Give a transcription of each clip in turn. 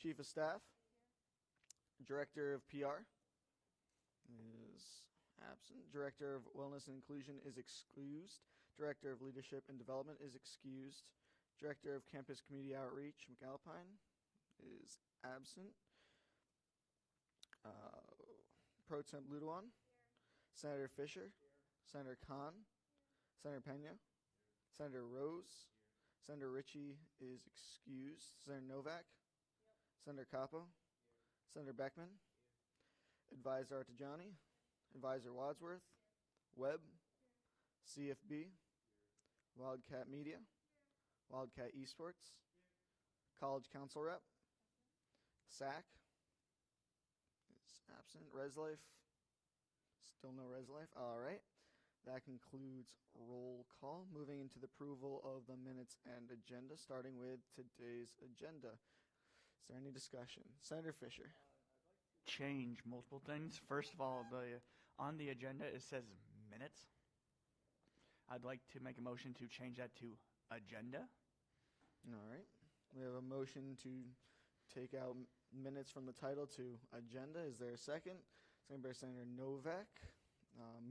Chief of Staff. Director of PR is absent. Director of Wellness and Inclusion is excused. Director of Leadership and Development is excused. Director of Campus Community Outreach, McAlpine, is absent. Pro Temp Ludewan. Senator Fisher. Senator Khan. Senator Pena. Senator Rose. Senator Ritchie is excused. Senator Novak. Senator Capo. Senator Beckman. Advisor Artajani. Advisor Wadsworth. Webb. CFB. Wildcat Media. Wildcat Esports. College Council Rep. SAC is absent. ResLife. Still no ResLife. All right. That concludes roll call. Moving into the approval of the minutes and agenda, starting with today's agenda. Is there any discussion? Senator Fisher. Change multiple things. First of all, on the agenda it says minutes. I'd like to make a motion to change that to agenda. All right. We have a motion to take out minutes from the title to agenda. Is there a second? Second by Senator Novak.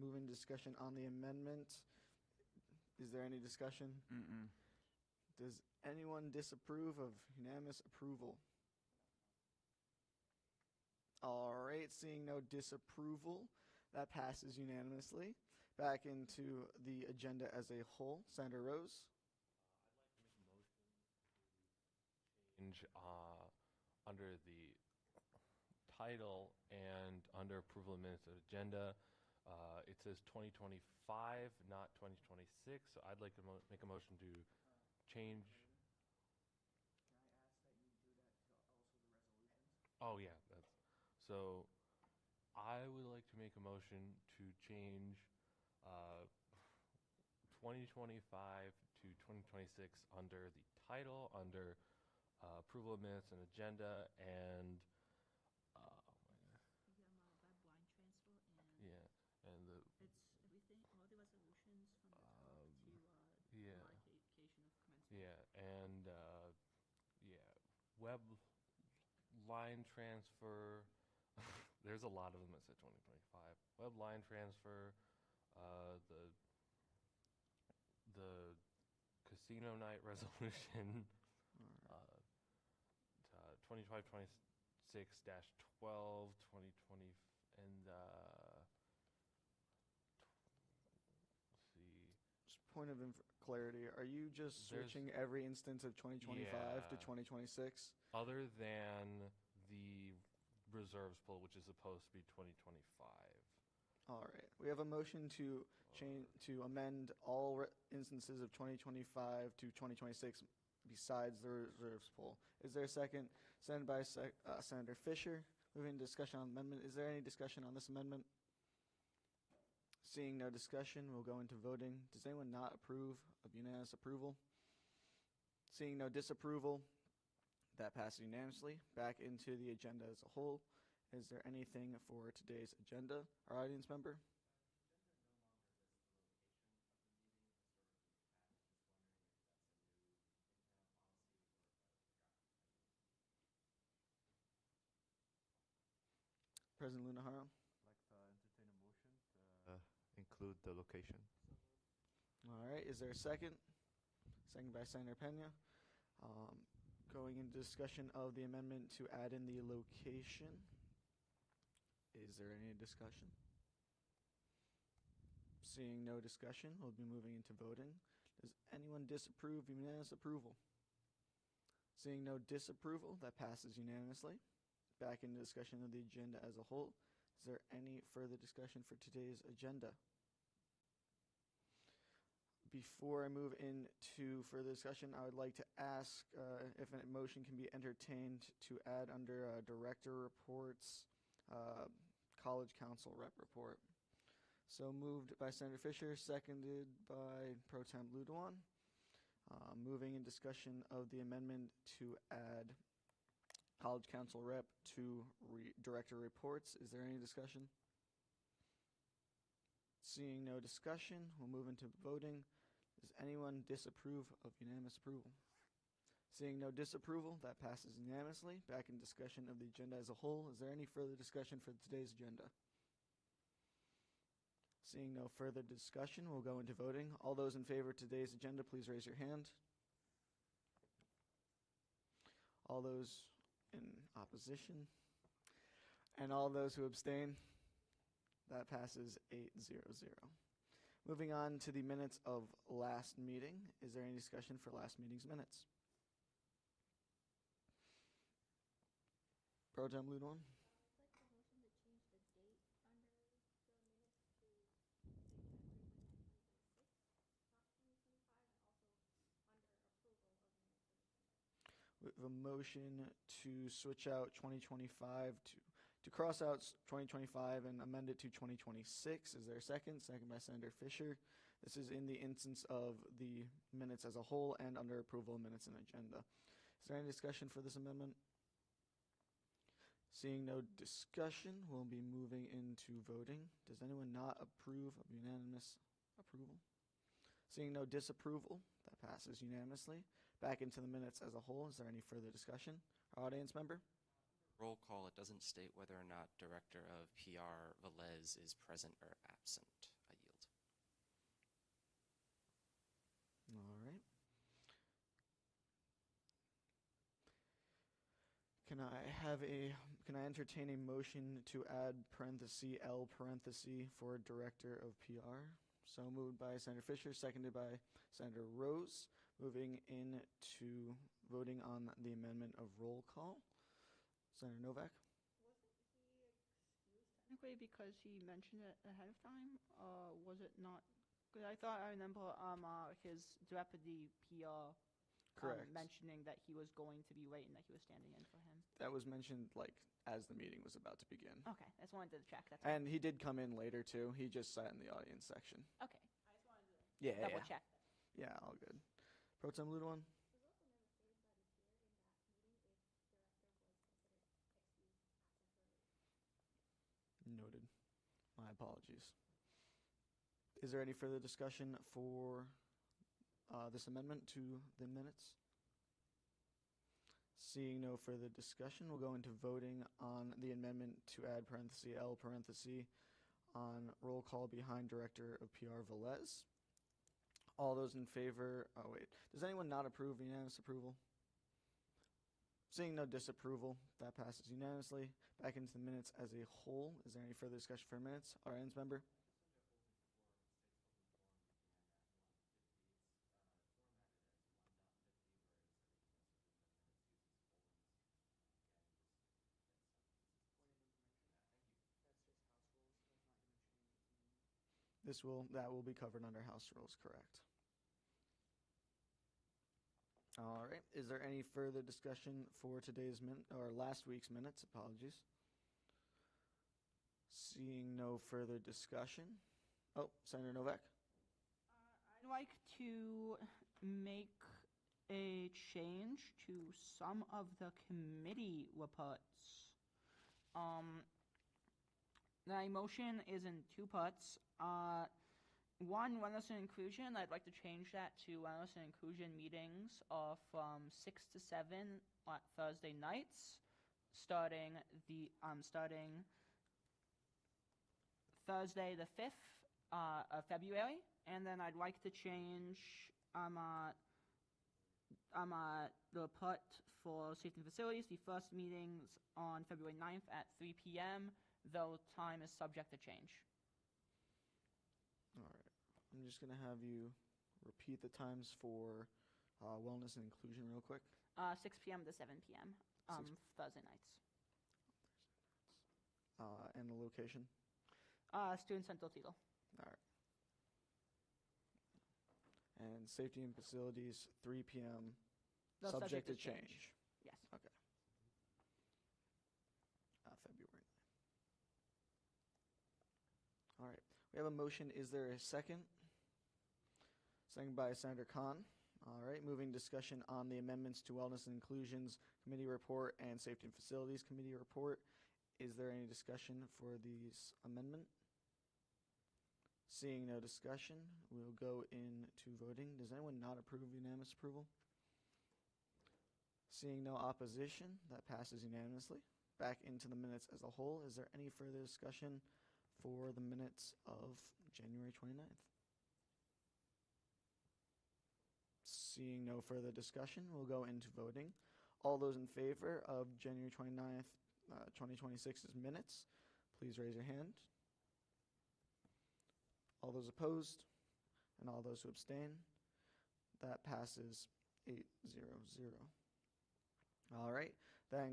Moving discussion on the amendment. Is there any discussion? Mm-mm. Does anyone disapprove of unanimous approval? All right, seeing no disapproval, that passes unanimously. Back into the agenda as a whole. Senator Rose. I'd like to make a motion to change under the title and under approval of minutes of agenda. It says 2025, not 2026. So I'd like to make a motion to change. Can I ask that you do that to also the resolutions? Oh yeah, so. I would like to make a motion to change 2025 to 2026 under the title, under approval of minutes and agenda, and that blind transfer and and the it's everything, all the resolutions from the top to yeah. marcation of commencement. Yeah, and web line transfer. There's a lot of them that said 2025. Web line transfer, the casino night resolution, 2025-26-12, 2020, and let's see. Just point of clarity, are you just switching every instance of 2025 to 2026? Other than the reserves pool, which is supposed to be 2025. All right. We have a motion to amend all instances of 2025 to 2026 besides the reserves pool. Is there a second? Seconded by Senator Fisher. Moving to discussion on the amendment. Is there any discussion on this amendment? Seeing no discussion, we'll go into voting. Does anyone not approve of unanimous approval? Seeing no disapproval, that passes unanimously. Back into the agenda as a whole. Is there anything for today's agenda? Our audience member? President Lunaharo? I'd like to entertain a motion to include the location. All right. Is there a second? Second by Senator Pena. Going into discussion of the amendment to add in the location. Is there any discussion? Seeing no discussion, we'll be moving into voting. Does anyone disapprove of unanimous approval? Seeing no disapproval, that passes unanimously. Back into discussion of the agenda as a whole. Is there any further discussion for today's agenda? Before I move into further discussion, I would like to ask if a motion can be entertained to add under director reports, college council rep report. So moved by Senator Fisher, seconded by Pro Temp Ludewan. Moving in discussion of the amendment to add college council rep to director reports. Is there any discussion? Seeing no discussion, we'll move into voting. Does anyone disapprove of unanimous approval? Seeing no disapproval, that passes unanimously. Back in discussion of the agenda as a whole. Is there any further discussion for today's agenda? Seeing no further discussion, we'll go into voting. All those in favor of today's agenda, please raise your hand. All those in opposition, and all those who abstain, that passes 8-0-0. Moving on to the minutes of last meeting. Is there any discussion for last meeting's minutes? Pro Tem Ludwig? We have a motion to switch out 2025 to cross out 2025 and amend it to 2026. Is there a second? Second by Senator Fisher. This is in the instance of the minutes as a whole and under approval of minutes and agenda. Is there any discussion for this amendment? Seeing no discussion, we'll be moving into voting. Does anyone not approve of unanimous approval? Seeing no disapproval, that passes unanimously. Back into the minutes as a whole. Is there any further discussion? Audience member? Roll call, it doesn't state whether or not Director of PR Velez is present or absent. I yield. All right. Can I entertain a motion to add parenthesis L parenthesis for Director of PR? So moved by Senator Fisher, seconded by Senator Rose. Moving into voting on the amendment of roll call. Senator Novak? Technically, because he mentioned it ahead of time, was it not? Because I thought I remember his deputy PR Correct. mentioning that he was going to be late and that he was standing in for him. That was mentioned like as the meeting was about to begin. Okay, I just wanted to check. That's And he did come in later too. He just sat in the audience section. okay. I just wanted to Yeah, double check. Yeah, all good. Pro Tem Ludwig? Noted. My apologies. Is there any further discussion for this amendment to the minutes? Seeing no further discussion, we'll go into voting on the amendment to add parenthesis L parenthesis on roll call behind Director of PR Velez. All those in favor, does anyone not approve unanimous approval? Seeing no disapproval, that passes unanimously. Back into the minutes as a whole. Is there any further discussion for minutes? Audience member? That will be covered under House rules, correct. All right. Is there any further discussion for today's or last week's minutes? Apologies. Seeing no further discussion. Oh, Senator Novak. I'd like to make a change to some of the committee reports. The motion is in two parts. One, wellness and inclusion. I'd like to change that to wellness and inclusion meetings from 6 to 7 on Thursday nights, starting Thursday the 5th of February. And then I'd like to change the report for safety and facilities. The first meetings on February 9th at 3 p.m., though time is subject to change. All right. I'm just going to have you repeat the times for wellness and inclusion real quick. 6 p.m. to 7 p.m. Thursday nights. And the location? Student Central Teal. All right. And safety and facilities, 3 p.m. No, subject to change. Yes. Okay. February. All right. We have a motion. Is there a second? Second by Senator Khan. All right. Moving discussion on the amendments to Wellness and Inclusion's Committee Report and Safety and Facilities Committee Report. Is there any discussion for these amendment? Seeing no discussion, we'll go into voting. Does anyone not approve unanimous approval? Seeing no opposition, that passes unanimously. Back into the minutes as a whole. Is there any further discussion for the minutes of January 29th? Seeing no further discussion, we'll go into voting. All those in favor of January 29th, 2026's minutes, please raise your hand. All those opposed and all those who abstain, that passes 8-0-0. All right, that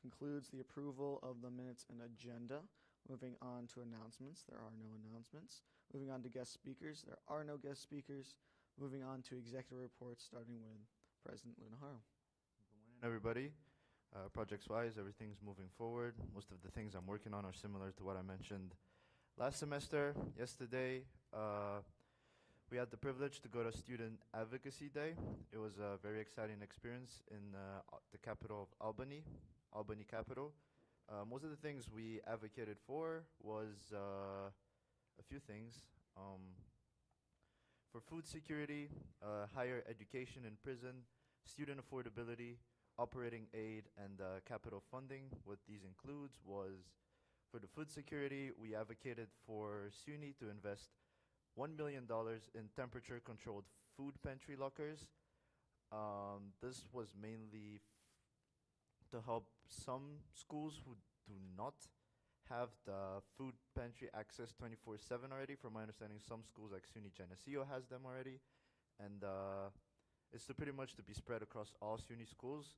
concludes the approval of the minutes and agenda. Moving on to announcements, there are no announcements. Moving on to guest speakers, there are no guest speakers. Moving on to executive reports, starting with President Lunaharo. Good morning, everybody. Projects-wise, everything's moving forward. Most of the things I'm working on are similar to what I mentioned last semester. Yesterday, we had the privilege to go to Student Advocacy Day. It was a very exciting experience in the capital of Albany capital. Most of the things we advocated for was a few things. For food security, higher education in prison, student affordability, operating aid, and capital funding. What these includes was, for the food security, we advocated for SUNY to invest $1 million in temperature-controlled food pantry lockers. This was mainly to help some schools who do not have the food pantry access 24/7 already. From my understanding, some schools like SUNY Geneseo has them already, and it's to pretty much to be spread across all SUNY schools.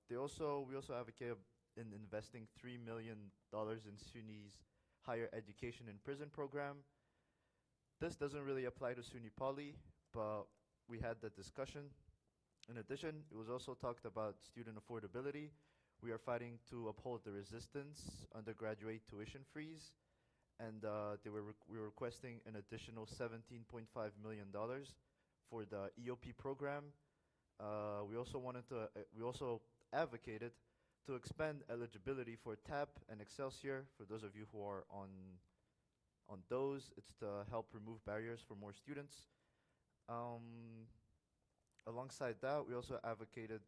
We also advocate in investing $3 million in SUNY's higher education in prison program. This doesn't really apply to SUNY Poly, but we had that discussion. In addition, it was also talked about student affordability. We are fighting to uphold the resistance undergraduate tuition freeze, and we were requesting an additional $17.5 million for the EOP program. We also advocated to expand eligibility for TAP and Excelsior. For those of you who are on those, it's to help remove barriers for more students. Alongside that, we also advocated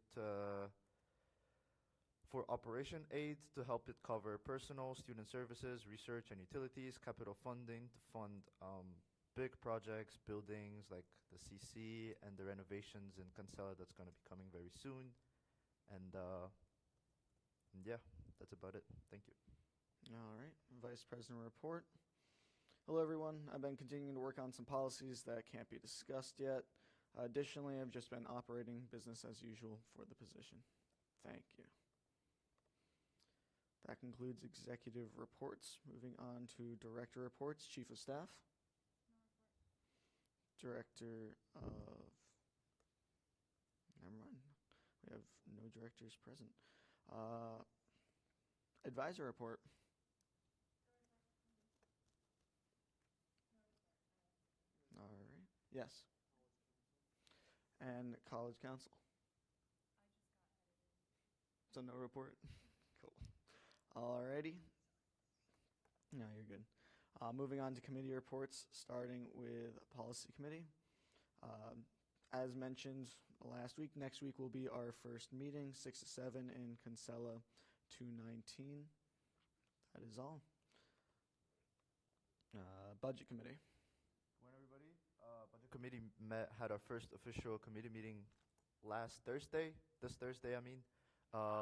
for operation aid to help it cover personal, student services, research and utilities, capital funding to fund big projects, buildings like the CC and the renovations in Cancela that's going to be coming very soon. And yeah, that's about it. Thank you. All right, Vice President report. Hello, everyone. I've been continuing to work on some policies that can't be discussed yet. Additionally, I've just been operating business as usual for the position. Thank you. That concludes executive reports. Moving on to director reports. Chief of Staff. Director of... Never mind. We have no directors present. Advisor report. All right. Yes. And College Council. So no report? Cool. Alrighty. No, you're good. Moving on to committee reports, starting with Policy Committee. As mentioned last week, next week will be our first meeting, 6 to 7 in Cancela 219. That is all. Budget Committee. Good morning, everybody. Budget Committee had our first official committee meeting this Thursday, I mean.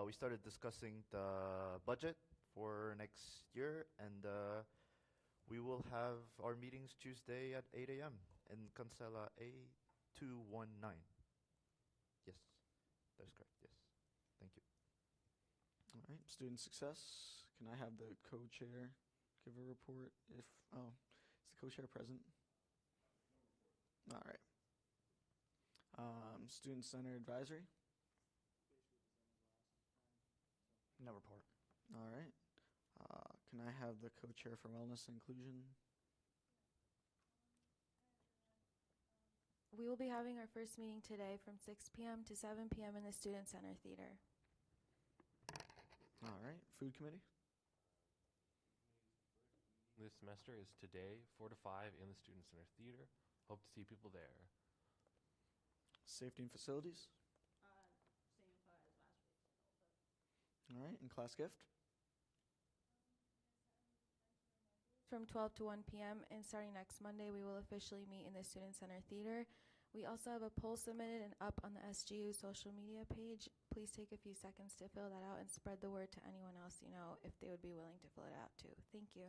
We started discussing the budget for next year, and we will have our meetings Tuesday at 8 a.m. in Cancela A219. Yes, that's correct, yes. Thank you. All right, student success. Can I have the co-chair give a report? Is the co-chair present? All right. Student Center Advisory. No report. All right. Can I have the co-chair for Wellness and Inclusion? We will be having our first meeting today from 6 p.m. to 7 p.m. in the Student Center Theater. All right. Food Committee. This semester is today, 4 to 5 in the Student Center Theater. Hope to see people there. Safety and Facilities. Same All right, and class gift? From 12 to 1 p.m. and starting next Monday, we will officially meet in the Student Center Theater. We also have a poll submitted and up on the SGU social media page. Please take a few seconds to fill that out and spread the word to anyone else you know if they would be willing to fill it out too. Thank you.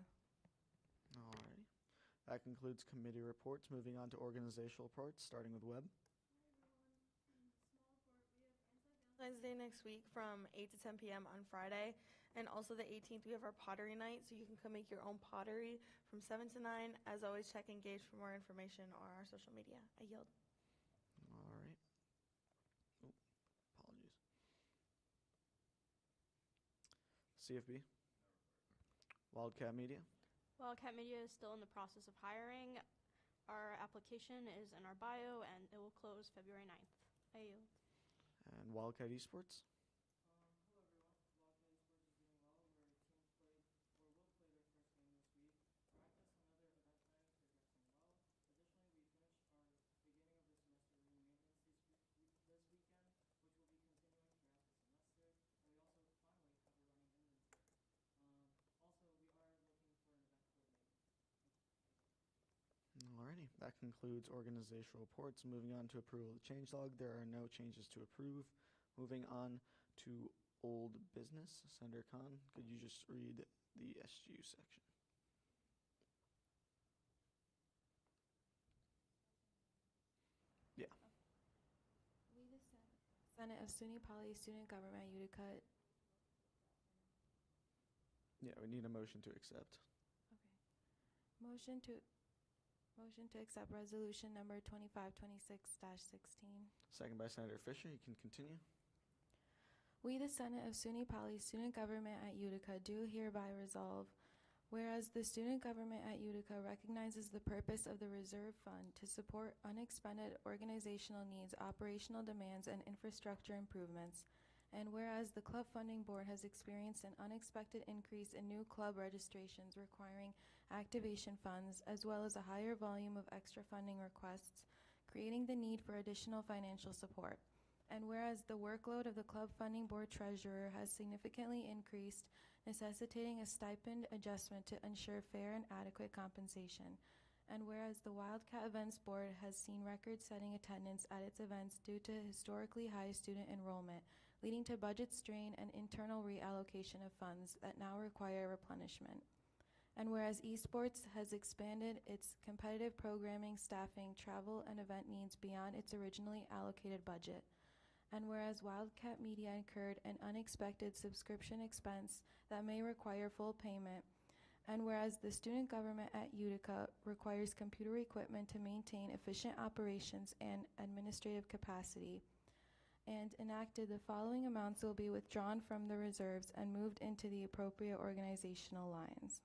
All righty. That concludes committee reports. Moving on to organizational reports, starting with Webb. Valentine's Day next week from 8 to 10 p.m. on Friday. And also the 18th, we have our pottery night, so you can come make your own pottery from 7 to 9. As always, check Engage for more information or our social media. I yield. All right. Oh, apologies. CFB. Wildcat Media. Wildcat Media is still in the process of hiring. Our application is in our bio, and it will close February 9th. I yield. And Wildcat Esports. Alrighty, that concludes organizational reports. Moving on to approval of the change log. There are no changes to approve. Moving on to old business. Senator Khan, could you just read the SGU section? Yeah. We, the Senate of SUNY Poly Student Government Utica. Yeah, we need a motion to accept. Okay. Motion to accept resolution number 2526-16. Second by Senator Fisher. You can continue. We, the Senate of SUNY Poly Student Government at Utica, do hereby resolve, whereas the student government at Utica recognizes the purpose of the Reserve Fund to support unexpended organizational needs, operational demands, and infrastructure improvements, and whereas the Club Funding Board has experienced an unexpected increase in new club registrations requiring activation funds, as well as a higher volume of extra funding requests, creating the need for additional financial support. And whereas the workload of the Club Funding Board treasurer has significantly increased, necessitating a stipend adjustment to ensure fair and adequate compensation. And whereas the Wildcat Events Board has seen record-setting attendance at its events due to historically high student enrollment, leading to budget strain and internal reallocation of funds that now require replenishment. And whereas esports has expanded its competitive programming, staffing, travel, and event needs beyond its originally allocated budget. And whereas Wildcat Media incurred an unexpected subscription expense that may require full payment. And whereas the student government at Utica requires computer equipment to maintain efficient operations and administrative capacity. And enacted, the following amounts will be withdrawn from the reserves and moved into the appropriate organizational lines.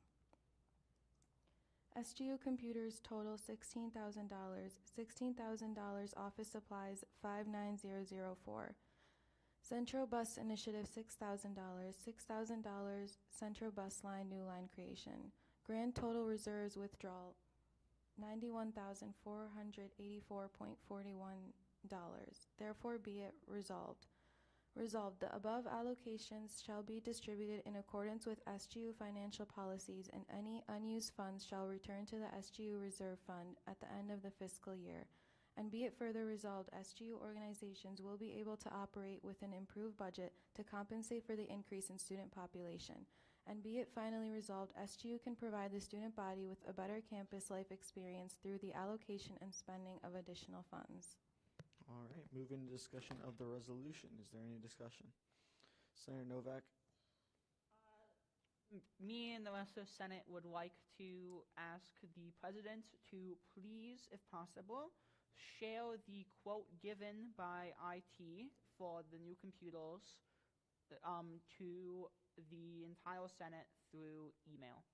SGU computers total $16,000, $16,000 office supplies 59004. Central Bus Initiative $6,000, $6,000 Central Bus Line new line creation. Grand total reserves withdrawal $91,484.41. Therefore be it resolved. Resolved, the above allocations shall be distributed in accordance with SGU financial policies, and any unused funds shall return to the SGU Reserve Fund at the end of the fiscal year. And be it further resolved, SGU organizations will be able to operate with an improved budget to compensate for the increase in student population. And be it finally resolved, SGU can provide the student body with a better campus life experience through the allocation and spending of additional funds. All right, moving to discussion of the resolution. Is there any discussion? Senator Novak? Me and the rest of the Senate would like to ask the President to please, if possible, share the quote given by IT for the new computers to the entire Senate through email.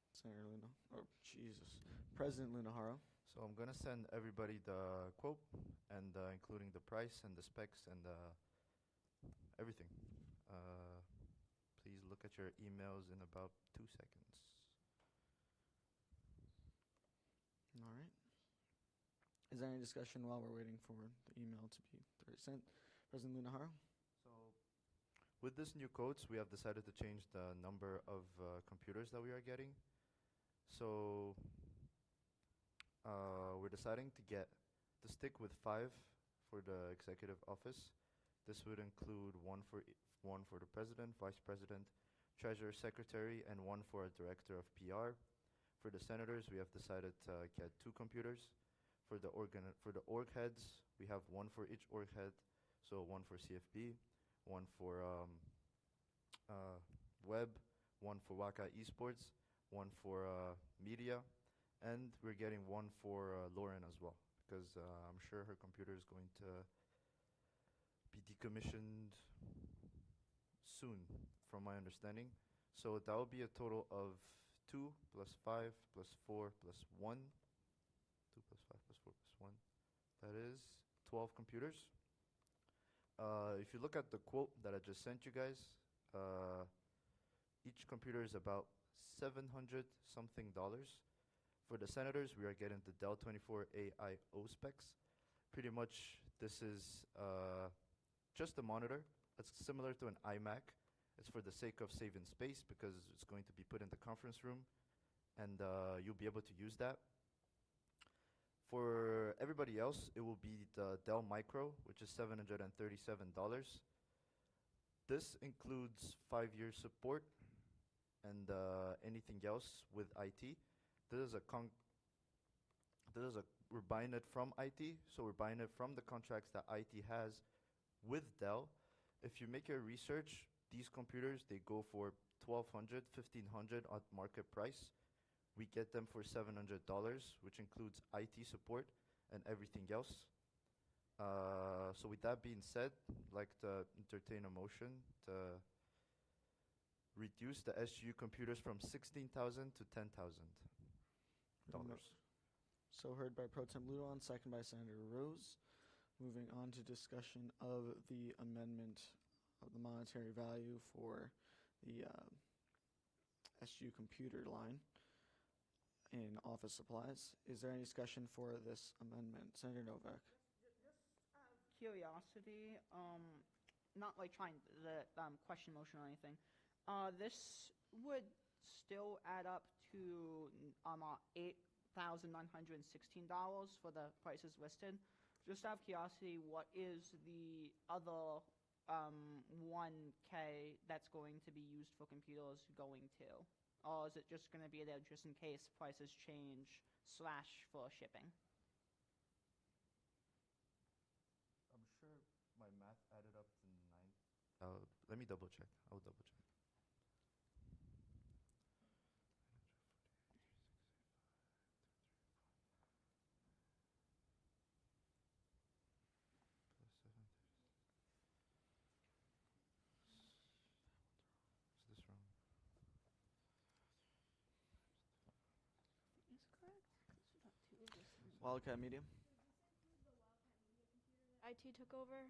Senator Luna, oh Jesus, President Lunaharo. So I'm going to send everybody the quote and including the price and the specs and everything. Please look at your emails in about 2 seconds. All right. Is there any discussion while we're waiting for the email to be sent? President Lunaharo? So With this new codes, we have decided to change the number of computers that we are getting. So we're deciding to stick with 5 for the executive office. This would include one for the president, vice president, treasurer, secretary, and one for a director of PR. For the senators, we have decided to get 2 computers. For the org heads, we have one for each org head. So one for CFB, one for web, one for Waka Esports, one for media, and we're getting one for Lauren as well, because I'm sure her computer is going to be decommissioned soon, from my understanding. So that will be a total of 2 plus 5 plus 4 plus 1. 2 plus 5 plus 4 plus 1. That is 12 computers. If you look at the quote that I just sent you guys, each computer is about $700 something. For the senators, we are getting the Dell 24 AIO specs. Pretty much, this is just a monitor. It's similar to an iMac. It's for the sake of saving space because it's going to be put in the conference room, and you'll be able to use that. For everybody else, it will be the Dell Micro, which is $737. This includes 5 years support and anything else with IT. We're buying it from IT, so we're buying it from the contracts that IT has with Dell. If you make your research, these computers, they go for $1,200, $1,500 at market price. We get them for $700, which includes IT support and everything else. So with that being said, I'd like to entertain a motion to reduce the SGU computers from $16,000 to $10,000. So heard by Pro Tem Ludoan, second by Senator Rose. Moving on to discussion of the amendment of the monetary value for the SGU computer line in office supplies. Is there any discussion for this amendment? Senator Novak. Just out of curiosity, not like trying the question motion or anything. This would still add up to $8,916 for the prices listed. Just out of curiosity, what is the other 1K that's going to be used for computers going to? Or is it just going to be there just in case prices change / for shipping? I'm sure my math added up to 9. Let me double check. I'll double check. Is this wrong? Is correct? Wildcat Media. IT took over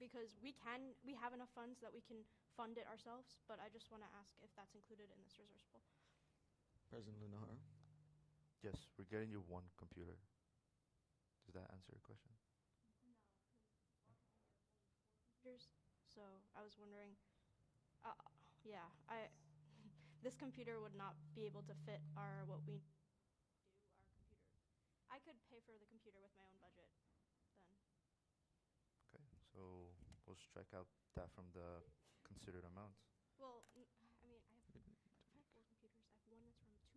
because we have enough funds that we can fund it ourselves, but I just want to ask if that's included in this resource pool. President Lunahara. Yes, we're getting you 1 computer. Does that answer your question? So I was wondering, this computer would not be able to fit what we do, our computer. I could pay for the computer with my own budget then. Okay, so we'll strike out that from the considered amount. Well, I have 4 computers. I have one that's from IT.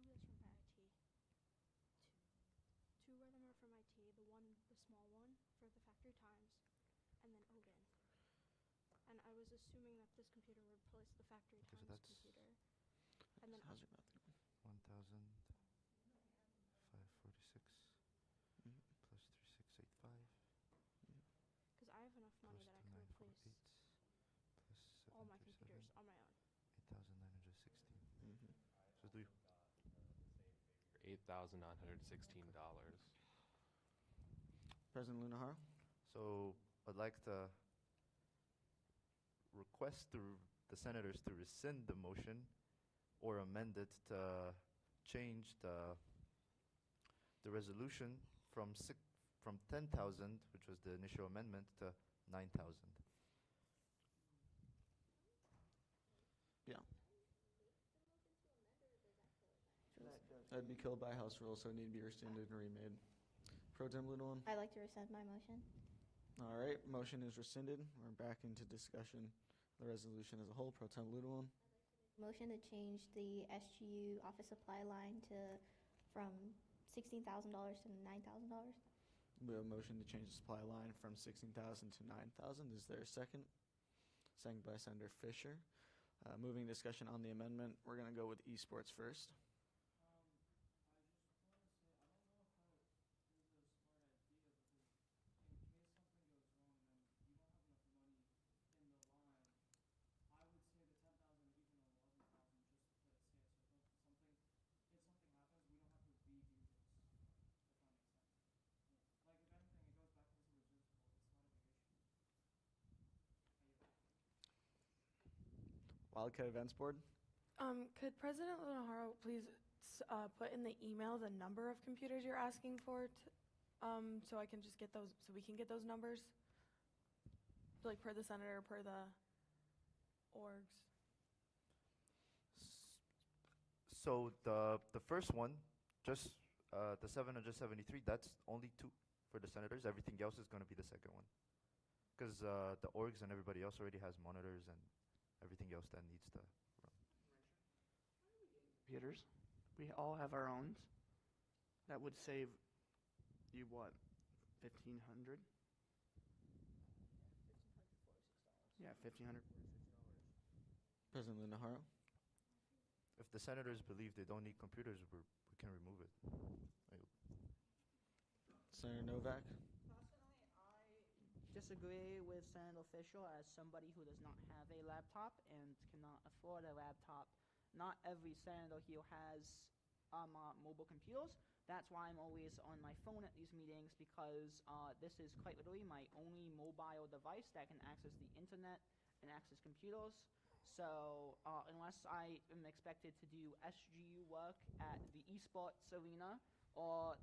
2 of them are from IT. The small one for the factory times, and then Odin. And I was assuming that this computer would replace the factory Okay, so times that's computer. And then How's your math doing? 1,546 plus 3685 because I have enough money plus that I could replace 2948 plus all my 737, computers on my own. 8,916. So do you $8,916. President Lunahara. So I'd like to request the senators to rescind the motion or amend it to change the resolution from 10,000, which was the initial amendment, to 9,000. Yeah. That'd be killed by House rule, so it need to be rescinded and remade. Pro Tem Ludowan? I'd like to rescind my motion. All right, motion is rescinded. We're back into discussion. The resolution as a whole. Pro Tem Ludowan? Motion to change the SGU office supply line from $16,000 to $9,000. We have a motion to change the supply line from 16,000 to 9,000. Is there a second? Second by Senator Fisher. Moving discussion on the amendment. We're going to go with esports first. Wildcat Events Board? Could President Lunaharo please put in the email the number of computers you're asking for, so I can just get those, so we can get those numbers, like per the senator, per the orgs. So the first one, just the 773, that's only 2 for the senators. Everything else is going to be the second one. Because the orgs and everybody else already has monitors and everything else that needs to run. Computers. We all have our own. That would save you what? $1,500? Yeah, $1,500. President Lunaharo? If the senators believe they don't need computers, we can remove it. Senator Novak? Personally, I disagree with Senator Fisher as somebody who does not have a laptop and cannot afford a laptop. Not every senator here has mobile computers. That's why I'm always on my phone at these meetings, because this is quite literally my only mobile device that can access the internet and access computers. So unless I am expected to do SGU work at the esports arena or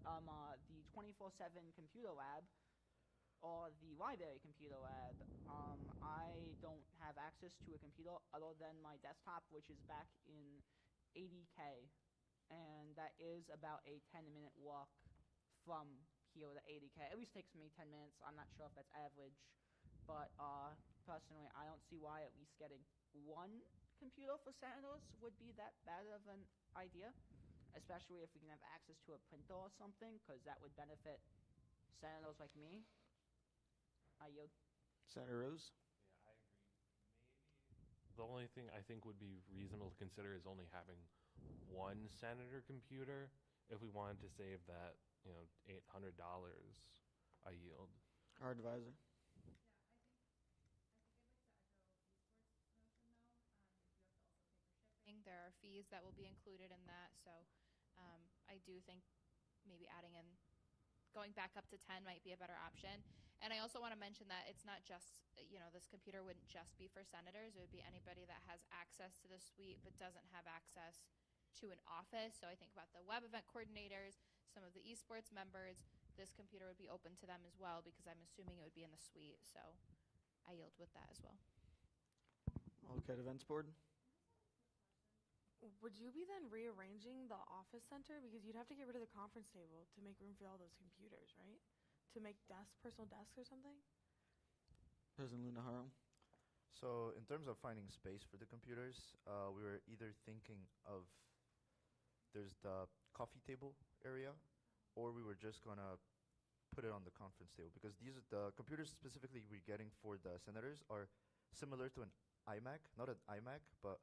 the 24/7 computer lab or the library computer lab, I don't have access to a computer other than my desktop, which is back in 80K. And that is about a 10-minute walk from here to 80K. At least takes me 10 minutes. I'm not sure if that's average. But personally, I don't see why at least getting one computer for senators would be that bad of an idea, especially if we can have access to a printer or something, because that would benefit senators like me. I yield. Senator Rose? Yeah, I agree. Maybe the only thing I think would be reasonable to consider is only having one senator computer if we wanted to save that, $800. I yield. Our advisor? There are fees that will be included in that, so I do think maybe adding in, going back up to 10 might be a better option. And I also want to mention that it's not just, this computer wouldn't just be for senators. It would be anybody that has access to the suite but doesn't have access to an office. So I think about the web event coordinators, some of the esports members. This computer would be open to them as well, because I'm assuming it would be in the suite. So I yield with that as well. Wildcat Events Board? Would you be then rearranging the office center? Because you'd have to get rid of the conference table to make room for all those computers, right? To make personal desks or something? President Lunaharo? So in terms of finding space for the computers, we were either thinking of, there's the coffee table area, or we were just going to put it on the conference table, because the computers specifically we're getting for the senators are similar to an iMac, not an iMac, but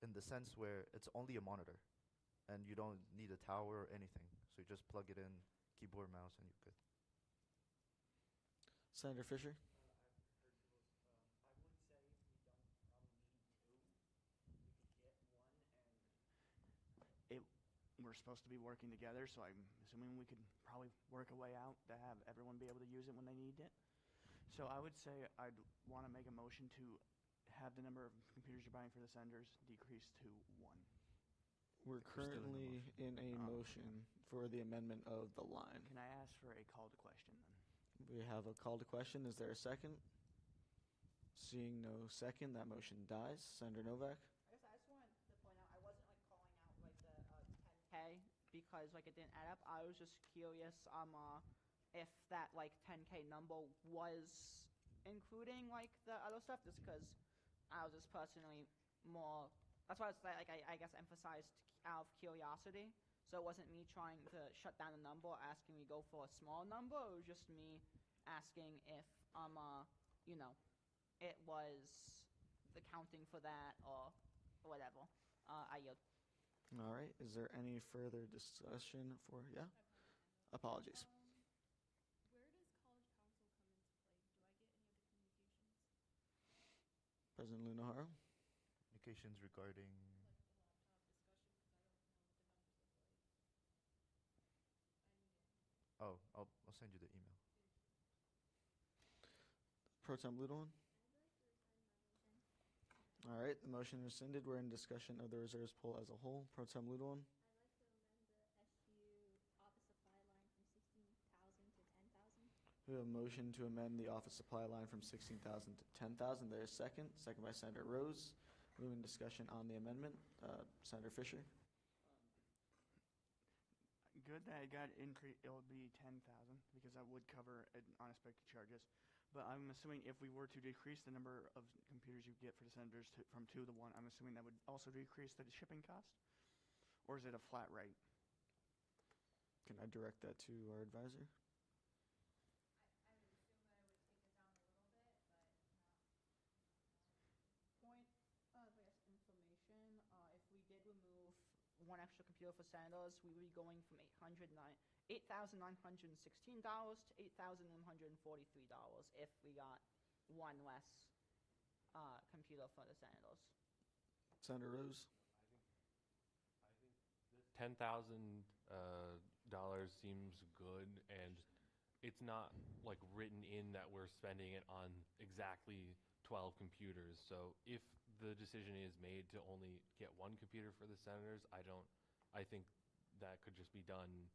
in the sense where it's only a monitor and you don't need a tower or anything. So you just plug it in, keyboard, mouse, and you're good. Senator Fisher? We're supposed to be working together, so I'm assuming we could probably work a way out to have everyone be able to use it when they need it. So I would say I'd want to make a motion to have the number of computers you're buying for the senators decrease to 1. We're currently in a motion for the amendment of the line. Can I ask for a call to question then? We have a call to question. Is there a second? Seeing no second, that motion dies. Senator Novak? I guess I have because like it didn't add up. I was just curious if that like 10K number was including like the other stuff, just because I was just personally more. That's why it's like I guess emphasized out of curiosity. So it wasn't me trying to shut down a number or asking me go for a small number. It was just me asking if you know, it was accounting for that or whatever. I yield. All right. Is there any further discussion for? Yeah. Apologies. Where does college council come into play? Do I get any of the communications? President Lunaharo. Communications regarding. Oh, I'll send you the email. Pro Tem Ludoan. All right. The motion rescinded. We're in discussion of the reserves pool as a whole. Pro Tem Ludoan. We have a motion to amend the office supply line from 16,000 to 10,000. There is second. Second by Senator Rose. Moving discussion on the amendment. Senator Fisher. Good that it got increased. It'll be 10,000 because that would cover unexpected charges. But I'm assuming if we were to decrease the number of computers you get for the senators from 2 to 1, I'm assuming that would also decrease the shipping cost? Or is it a flat rate? Can I direct that to our advisor? Point of information, if we did remove one extra computer for senators, we would be going from $8,916 to $8,143 if we got one less computer for the senators. Senator Rose. I think this $10,000 seems good, and it's not like written in that we're spending it on exactly 12 computers. So if the decision is made to only get one computer for the senators, I think that could just be done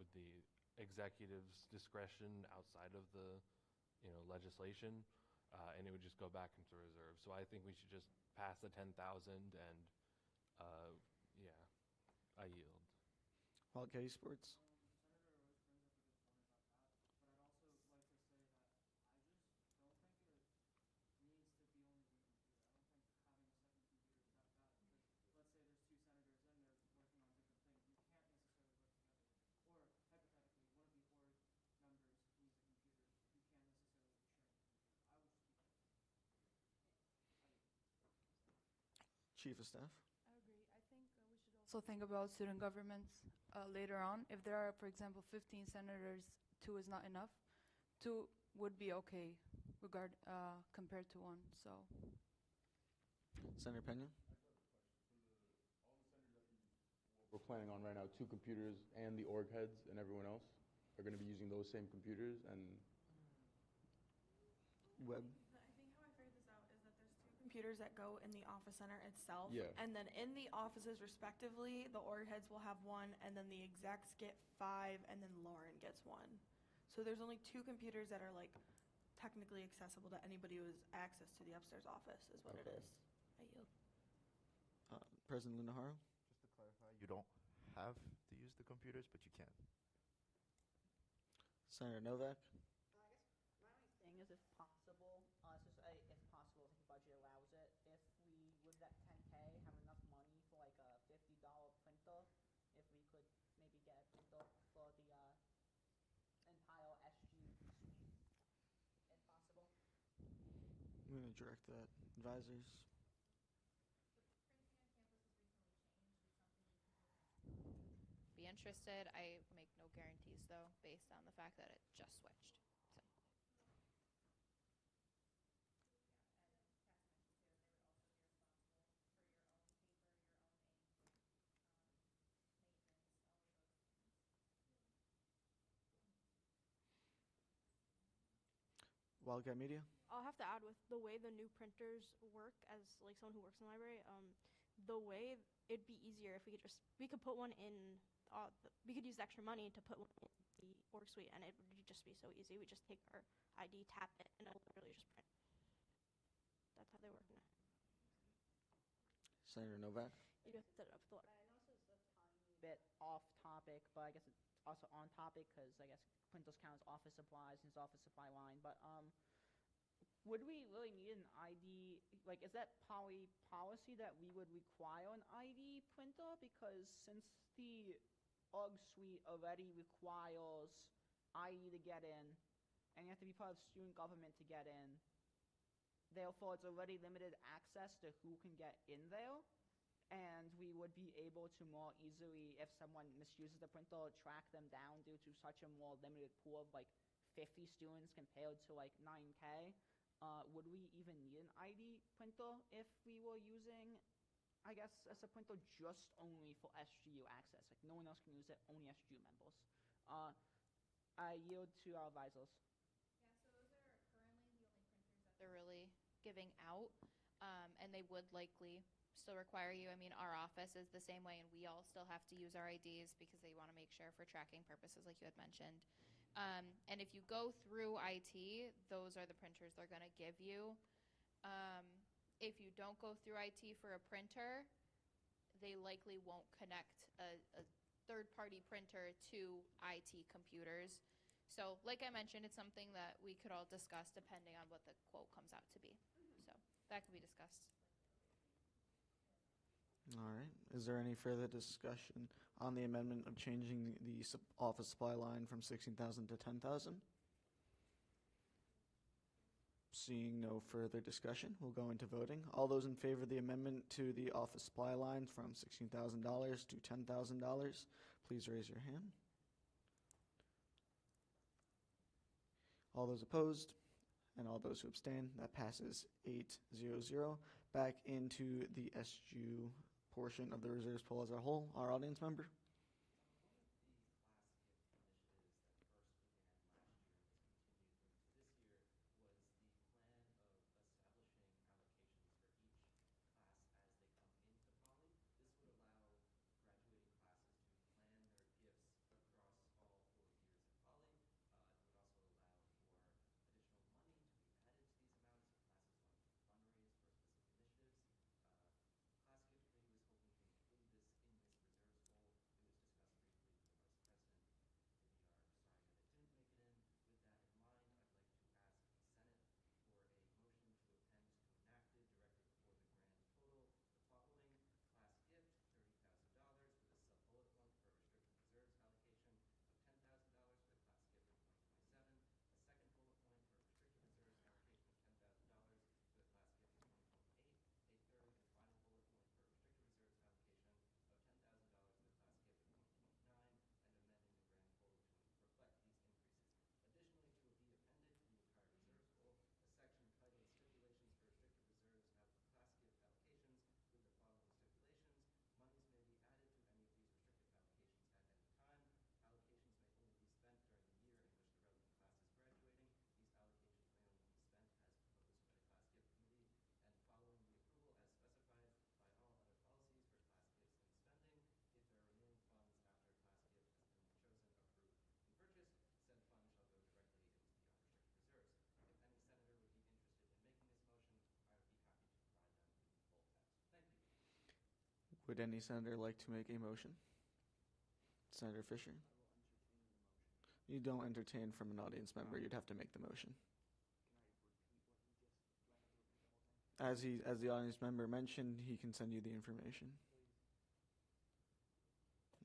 with the executive's discretion outside of the, legislation, and it would just go back into reserve. So I think we should just pass the 10,000 and, yeah, I yield. Wildcat Sports. Chief of Staff. I agree. I think we should also think about student governments later on. If there are, for example, 15 senators, 2 is not enough. 2 would be okay compared to 1. So. Senator Pena. We're planning on right now 2 computers, and the org heads and everyone else are going to be using those same computers. And Web. I think how I figured this out is that there's 2 computers that go in the office center itself. Yeah. And then in the offices respectively, the org heads will have 1, and then the execs get 5, and then Lauren gets 1. So there's only 2 computers that are like technically accessible to anybody who has access to the upstairs office is what it is. I yield. President Lunaharo. Just to clarify, you don't have to use the computers, but you can. Senator Novak. I guess my only thing is if possible, if possible, if the budget allows it, if we, with that 10K, have enough money for like a $50 printer, if we could maybe get a printer for the entire SG suite, if possible. I'm going to direct that. Advisors. Be interested. I make no guarantees though, based on the fact that it just switched. So. Wildcat Media. I'll have to add with the way the new printers work as like someone who works in the library, the way it'd be easier if we could put one in, we could use the extra money to put one in the org suite, and it would just be so easy. We just take our ID, tap it, and it'll literally just print. That's how they work now. Senator Novak. You have to set it up with the I know this is a tiny bit off topic. topic, but I guess it's also on topic because I guess printers count as office supplies and it's office supply line. But would we really need an ID? Like, is that policy that we would require an ID printer? Because since the UG suite already requires ID to get in, and you have to be part of student government to get in, therefore it's already limited access to who can get in there. And we would be able to more easily, if someone misuses the printer, track them down due to such a more limited pool of like 50 students compared to like 9K. Would we even need an ID printer if we were using, I guess, as a printer just only for SGU access? Like no one else can use it, only SGU members. I yield to our advisors. Yeah, so those are currently the only printers that they're really giving out, and they would likely still require you. I mean, our office is the same way, and we all still have to use our IDs because they want to make sure for tracking purposes, like you had mentioned. And if you go through IT, those are the printers they're going to give you. If you don't go through IT for a printer, they likely won't connect a third-party printer to IT computers. So, like I mentioned, it's something that we could all discuss depending on what the quote comes out to be. So that could be discussed. All right. Is there any further discussion on the amendment of changing the office supply line from 16,000 to 10,000? Seeing no further discussion, we'll go into voting. All those in favor of the amendment to the office supply line from $16,000 to $10,000, please raise your hand. All those opposed and all those who abstain, that passes 8-0-0. Back into the SGU portion of the reserves pool as a whole. Our audience member. Would any senator like to make a motion? Senator Fisher? You don't entertain from an audience member. You'd have to make the motion. As the audience member mentioned, he can send you the information.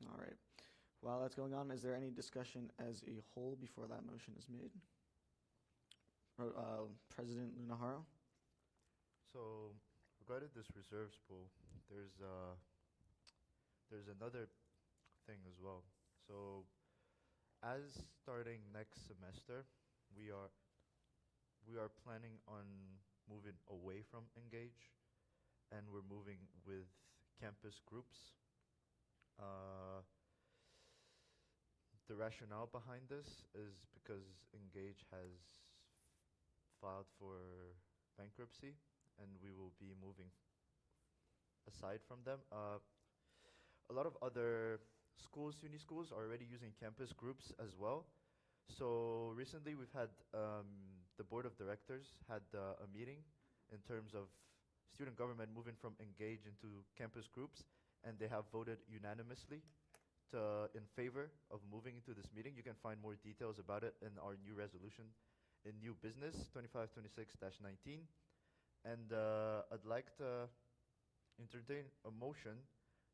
All right. While that's going on, is there any discussion as a whole before that motion is made? President Lunaharo? So, regarding this reserves pool, there's another thing as well. So, as starting next semester, we are planning on moving away from Engage, and we're moving with campus groups. The rationale behind this is because Engage has filed for bankruptcy, and we will be moving aside from them. A lot of other schools, uni schools, are already using campus groups as well. So recently we've had the board of directors had a meeting in terms of student government moving from Engage into campus groups, and they have voted unanimously in favor of moving into this meeting. You can find more details about it in our new resolution in new business 2526-19. And I'd like to entertain a motion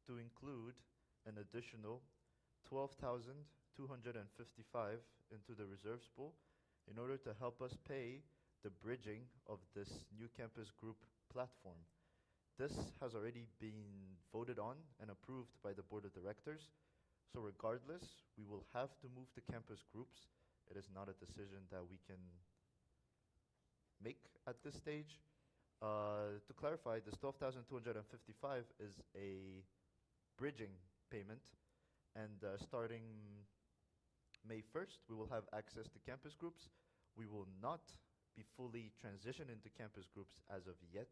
to include an additional 12,255 into the reserves pool in order to help us pay the bridging of this new campus group platform. This has already been voted on and approved by the board of directors. So regardless, we will have to move to campus groups. It is not a decision that we can make at this stage. To clarify, this 12,255 is a bridging payment, and starting May 1st, we will have access to campus groups. We will not be fully transitioned into campus groups as of yet.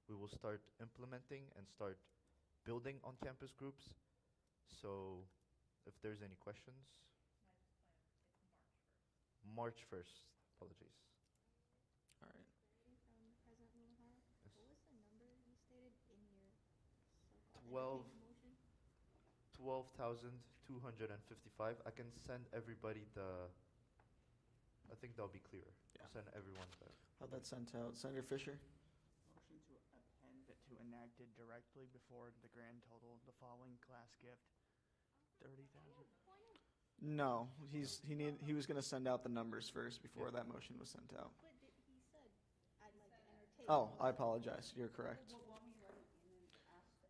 We will start implementing and start building on campus groups. So if there's any questions. March 1st, apologies. All right. From President Lunahara, Yes. what was the number you stated in your so-called entertainment motion? 12,255. I can send everybody I think that'll be clearer. Yeah. I'll send everyone How'd that sent out? Senator Fisher? Motion to append it to enacted directly before the grand total, the following class gift, 30,000. No, he was going to send out the numbers first before that motion was sent out. But he said, I'd like to entertain. Oh, I apologize. You're correct.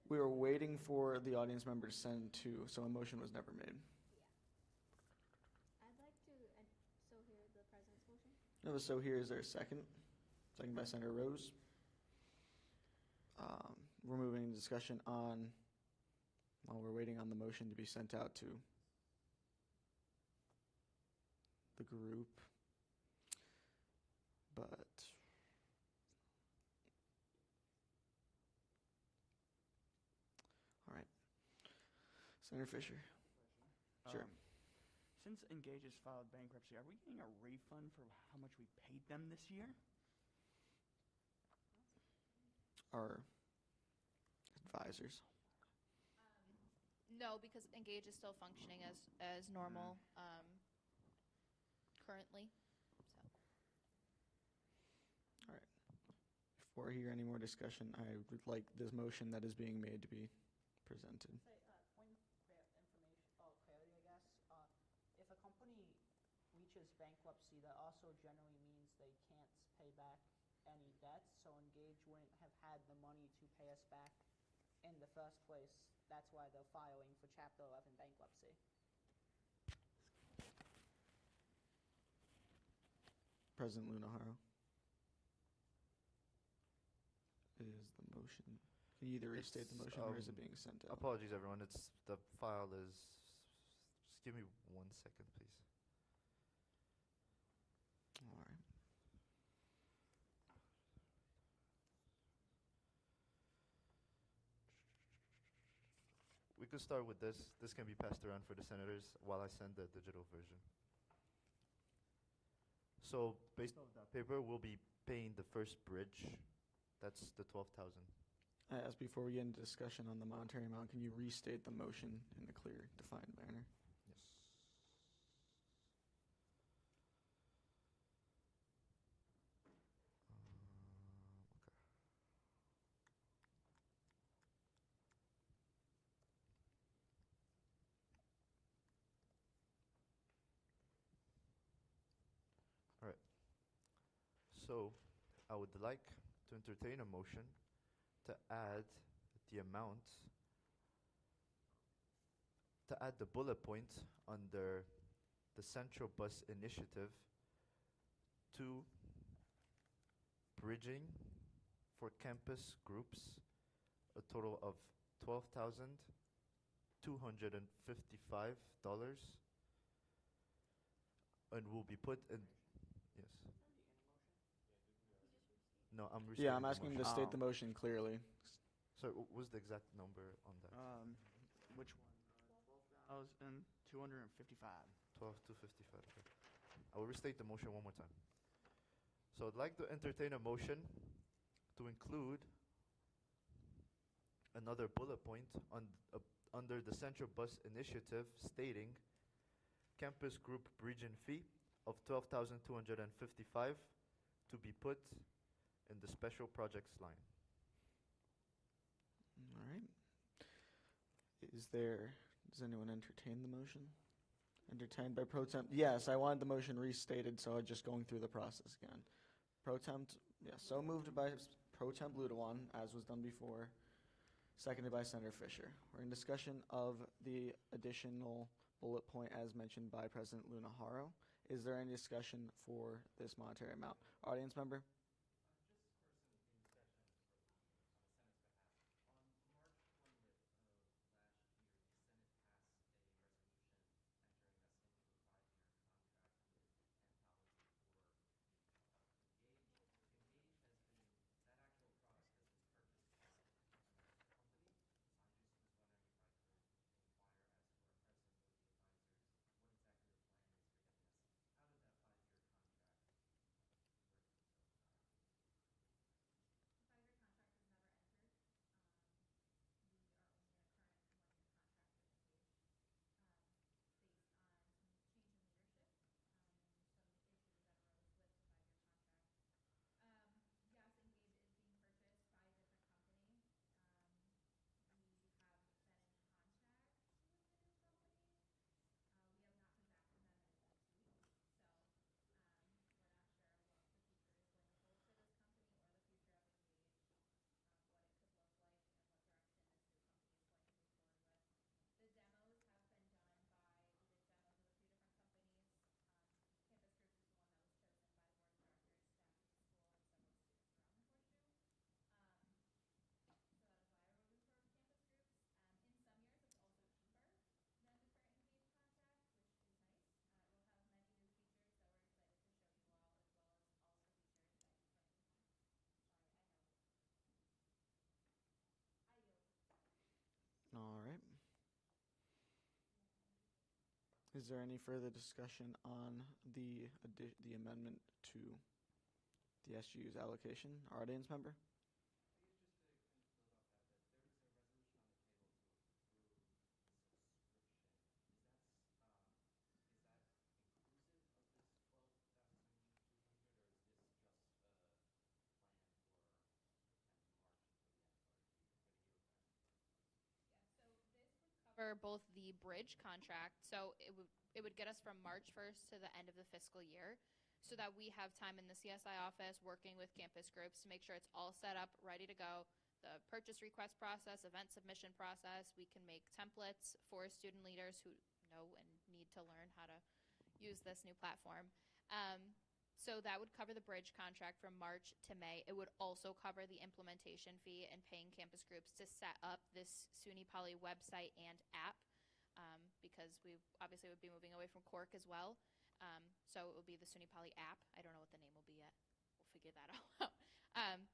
We were waiting for the audience member to send to, so a motion was never made. I'd like to, so hear the president's motion. No, so here is there a second? Second by Senator Rose. We're moving to discussion on, while we're waiting on the motion to be sent out to the group. But all right. Senator Fisher. Sure. Since Engage has filed bankruptcy, are we getting a refund for how much we paid them this year? Our advisors. No, because Engage is still functioning as normal currently. So. All right. Before I hear any more discussion, I would like this motion that is being made to be presented. Say, point clarity, I guess. If a company reaches bankruptcy, that also generally means they can't pay back any debts, so Engage wouldn't have had the money to pay us back in the first place. That's why they're filing for Chapter 11 bankruptcy. President Lunahara. Is the motion, can you either restate the motion or is it being sent out? Apologies, everyone. The file is. Just give me 1 second, please. All right. We could start with this. This can be passed around for the senators while I send the digital version. So based on that paper, we'll be paying the first bridge. That's the 12,000. I asked before we get into discussion on the monetary amount, can you restate the motion in a clear, defined manner? Yes. Okay. All right. So I would like to entertain a motion to add the amount, to add the bullet point under the Central Bus Initiative to bridging for campus groups, a total of $12,255, and will be put in. Yes. No, I'm restating Yeah, I'm the asking him to motion. state the motion clearly. Sorry, what was the exact number on that? Which one? 12,255. 12,255. Okay. I will restate the motion one more time. So I'd like to entertain a motion to include another bullet point on under the Central Bus Initiative stating campus group bridge and fee of 12,255 to be put in the special projects line. All right. Does anyone entertain the motion? Entertained by Pro Temp? Yes, I wanted the motion restated, so I'm just going through the process again. Pro Temp, yes, so moved by Pro Temp Ludewan, as was done before, seconded by Senator Fisher. We're in discussion of the additional bullet point as mentioned by President Lunaharo. Is there any discussion for this monetary amount? Audience member? All right. Is there any further discussion on the amendment to the SGU's allocation? Our audience member? Cover both the bridge contract, so it would get us from March 1st to the end of the fiscal year, so that we have time in the CSI office working with campus groups to make sure it's all set up, ready to go. The purchase request process, event submission process, we can make templates for student leaders who know and need to learn how to use this new platform. So that would cover the bridge contract from March to May. It would also cover the implementation fee and paying campus groups to set up this SUNY Poly website and app, because we obviously would be moving away from Cork as well. So it will be the SUNY Poly app. I don't know what the name will be yet. We'll figure that out.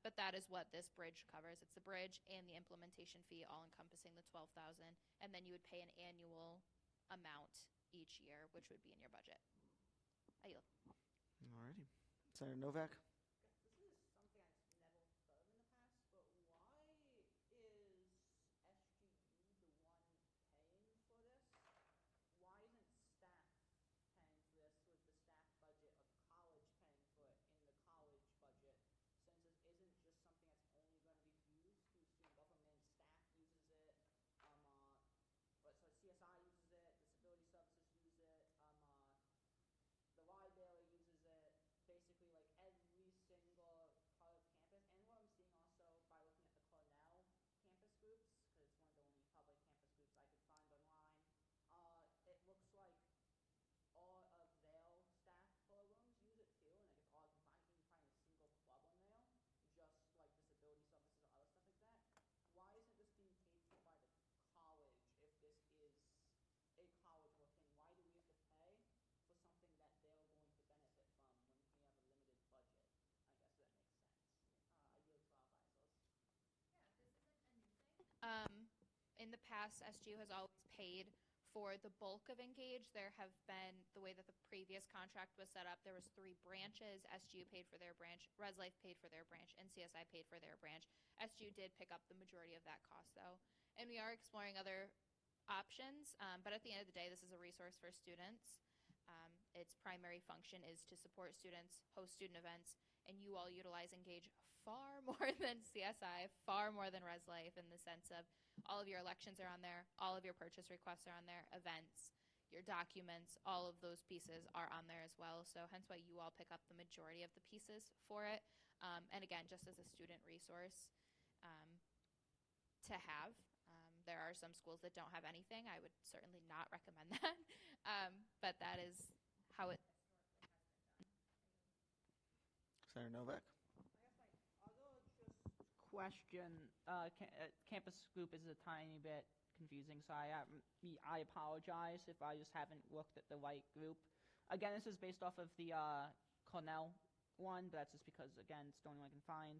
But that is what this bridge covers. It's the bridge and the implementation fee, all encompassing the $12,000, and then you would pay an annual amount each year, which would be in your budget. I yield. Alrighty. Senator Novak? This is something I've never thought of in the past, but why is SGU the one paying for this? Why isn't staff paying for this with the staff budget, or the college paying for it in the college budget, since this isn't just something that's only going to be used through student government, staff uses it, so CSI uses it, disability services use it, the library uses it, basically like every single part of campus. And what I'm seeing also by looking at the Cornell campus groups, because it's one of the only public campus groups I could find online, it looks like all of their staff programs use it too, and I guess all I can find, even find a single club on there, just like disability services or other stuff like that. Why isn't this being paid for by the college if this is a college-level thing? Why do we have to pay for something that they're going to benefit from when we have a limited budget? I guess that makes sense. I yield to our advisors. Yeah, this isn't a new thing. In the past, SGU has always paid for the bulk of Engage. There have been, the way that the previous contract was set up, there was 3 branches. SGU paid for their branch, ResLife paid for their branch, and CSI paid for their branch. SGU did pick up the majority of that cost, though. And we are exploring other options. But at the end of the day, this is a resource for students. Its primary function is to support students, host student events, and you all utilize Engage far more than CSI, far more than ResLife, in the sense of all of your elections are on there, all of your purchase requests are on there, events, your documents, all of those pieces are on there as well. So hence why you all pick up the majority of the pieces for it. And again, just as a student resource to have. There are some schools that don't have anything. I would certainly not recommend that. But that is how it. Senator Novak? Other just question, campus group is a tiny bit confusing, so I apologize if I just haven't looked at the right group. Again, this is based off of the Cornell one, but that's just because, again, it's the only one I can find.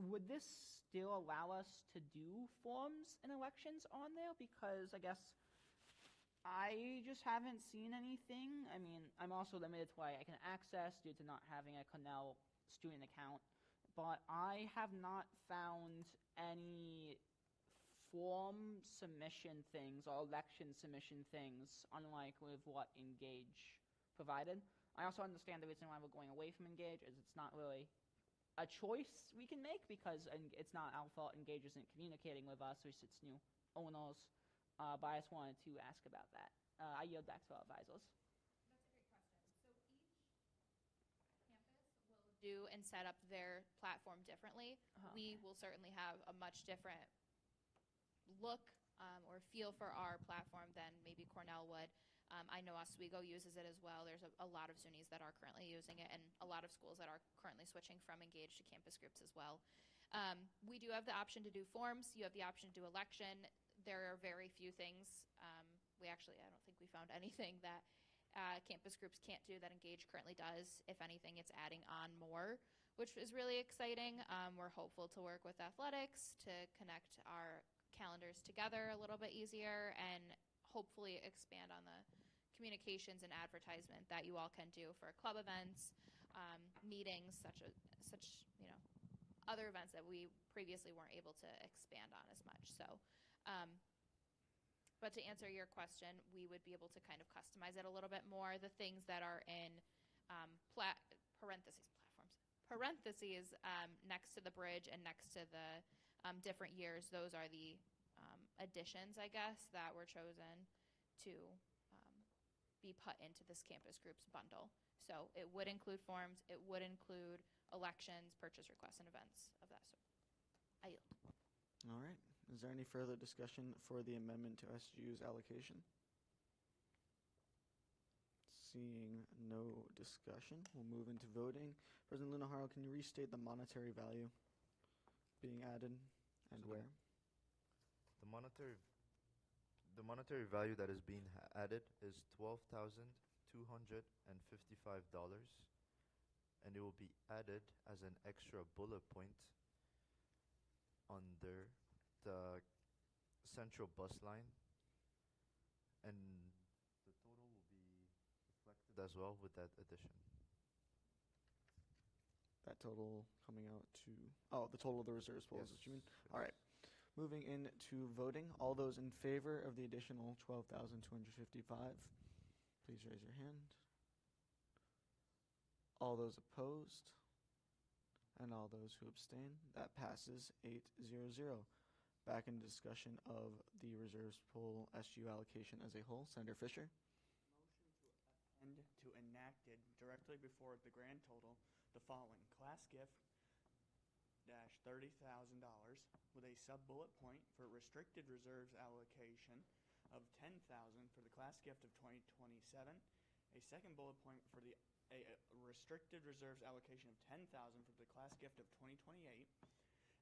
Would this still allow us to do forms and elections on there? Because I guess I just haven't seen anything. I mean, I'm also limited to what I can access due to not having a Cornell student account. But I have not found any form submission things or election submission things, unlike with what Engage provided. I also understand the reason why we're going away from Engage is it's not really a choice we can make because it's not our fault Engage isn't communicating with us, or its new owners. But I just wanted to ask about that. I yield back to our advisors. Do and set up their platform differently. We will certainly have a much different look or feel for our platform than maybe Cornell would. I know Oswego uses it as well. There's a lot of SUNYs that are currently using it, and a lot of schools that are currently switching from Engage to campus groups as well. We do have the option to do forms. You have the option to do election. There are very few things. I don't think we found anything that campus groups can't do that Engage currently does. If anything, it's adding on more, which is really exciting. We're hopeful to work with athletics to connect our calendars together a little bit easier and hopefully expand on the communications and advertisement that you all can do for club events, meetings, such other events that we previously weren't able to expand on as much. So, but to answer your question, we would be able to kind of customize it a little bit more. The things that are in parentheses next to the bridge and next to the different years, those are the additions, I guess, that were chosen to be put into this campus groups bundle. So it would include forms, it would include elections, purchase requests, and events of that sort. I yield. All right. Is there any further discussion for the amendment to SGU's allocation? Seeing no discussion, we'll move into voting. President Lunaharo, can you restate the monetary value being added and where? The monetary value that is being added is $12,255, and it will be added as an extra bullet point under the central bus line, and the total will be reflected as well with that addition. That total coming out to, the total of the reserves pool is what you mean? All right. Moving into voting, all those in favor of the additional $12,255, please raise your hand. All those opposed, and all those who abstain, that passes 8-0. Back in discussion of the reserves pool SGU allocation as a whole. Senator Fisher? Motion to enacted directly before the grand total the following: class gift dash $30,000 with a sub-bullet point for restricted reserves allocation of $10,000 for the class gift of 2027, a second bullet point for a restricted reserves allocation of $10,000 for the class gift of 2028,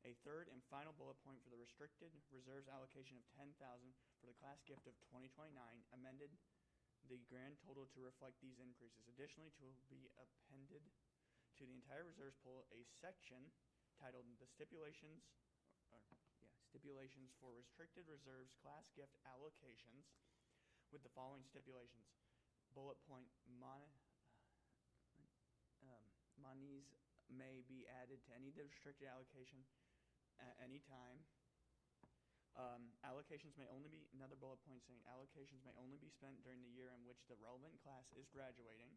a third and final bullet point for the restricted reserves allocation of $10,000 for the class gift of 2029, amended the grand total to reflect these increases. Additionally, to be appended to the entire reserves pool a section titled the stipulations for restricted reserves class gift allocations with the following stipulations. Bullet point, monies may be added to any restricted allocation at any time. Allocations may only be, another bullet point saying allocations may only be spent during the year in which the relevant class is graduating.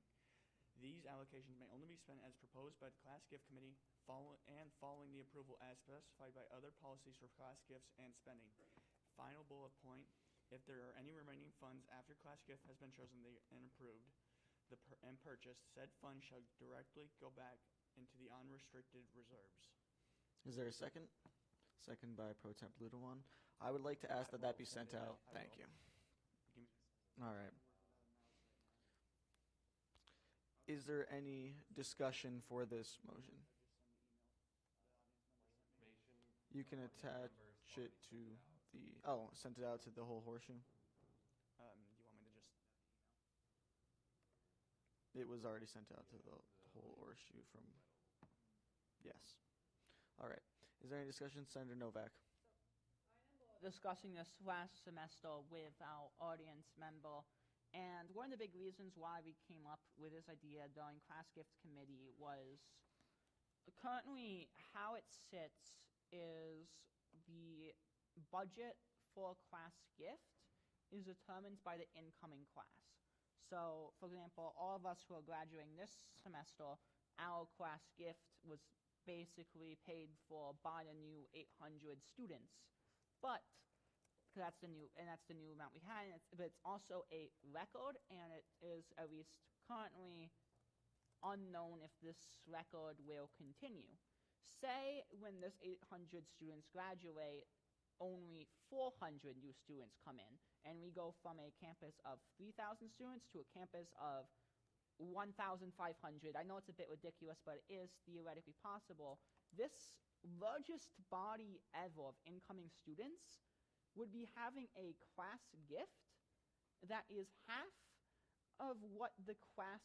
These allocations may only be spent as proposed by the class gift committee following the approval as specified by other policies for class gifts and spending. Final bullet point, if there are any remaining funds after class gift has been chosen and approved and purchased, said fund shall directly go back into the unrestricted reserves. Is there a second? Second by Pro Temp Ludowan. I would like to ask that that be sent out. Thank you. All right. Is there any discussion for this motion? You can attach it to the, sent it out to the whole horseshoe? You want me to just? It was already sent out to the whole horseshoe from, yes. All right. Is there any discussion? Senator Novak. Discussing this last semester with our audience member, and one of the big reasons why we came up with this idea during class gift committee was currently how it sits is the budget for class gift is determined by the incoming class. So, for example, all of us who are graduating this semester, our class gift was basically paid for by the new 800 students. But that's the new amount we had. But it's also a record, and it is at least currently unknown if this record will continue. Say when this 800 students graduate, only 400 new students come in, and we go from a campus of 3,000 students to a campus of 1,500. I know it's a bit ridiculous, but it is theoretically possible. This largest body ever of incoming students would be having a class gift that is half of what the class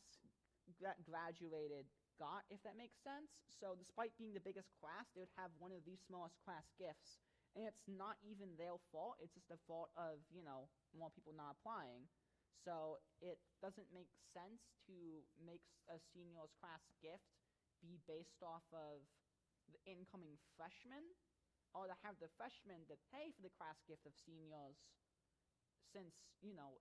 that graduated got, if that makes sense. So despite being the biggest class, they would have one of the smallest class gifts. And it's not even their fault. It's just the fault of, more people not applying. So it doesn't make sense to make a senior's class gift be based off of the incoming freshmen, or to have the freshmen that pay for the class gift of seniors, since,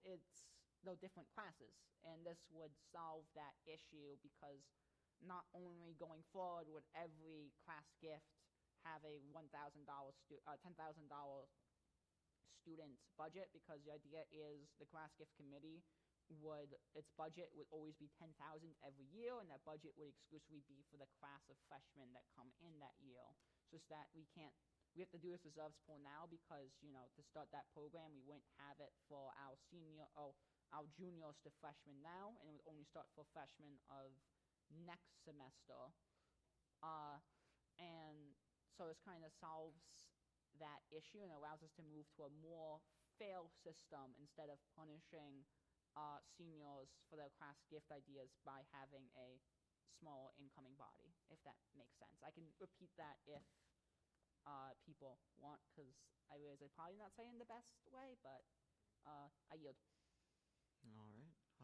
it's no different classes. And this would solve that issue, because not only going forward would every class gift have a $10,000 student budget, because the idea is the class gift committee its budget would always be $10,000 every year, and that budget would exclusively be for the class of freshmen that come in that year. So it's that we have to do this reserves pool now, because, to start that program, we wouldn't have it for our juniors to freshmen now, and it would only start for freshmen of next semester. And so this kind of solves that issue and allows us to move to a more fair system instead of punishing seniors for their class gift ideas by having a small incoming body, if that makes sense. I can repeat that if people want, because I realize I'm probably not saying the best way, but I yield. All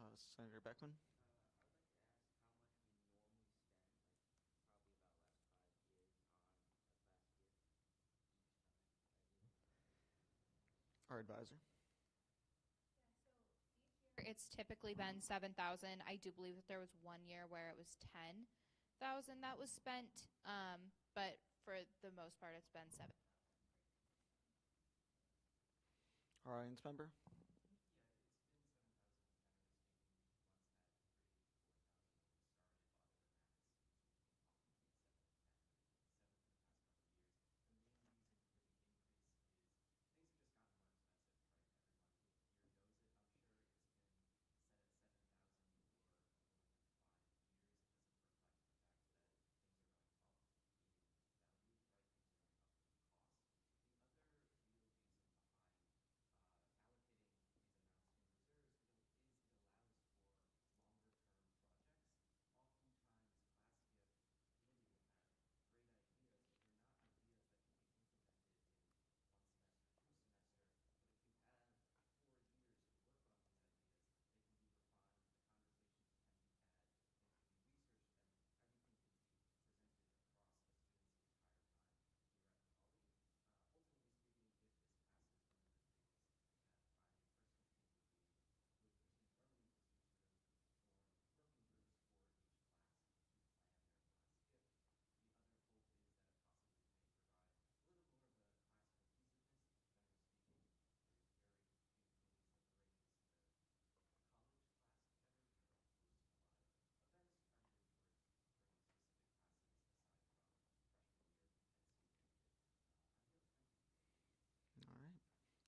right. Senator Beckman. Our advisor. It's typically been 7,000. I do believe that there was one year where it was 10,000 that was spent, but for the most part, it's been 7,000. Our audience member.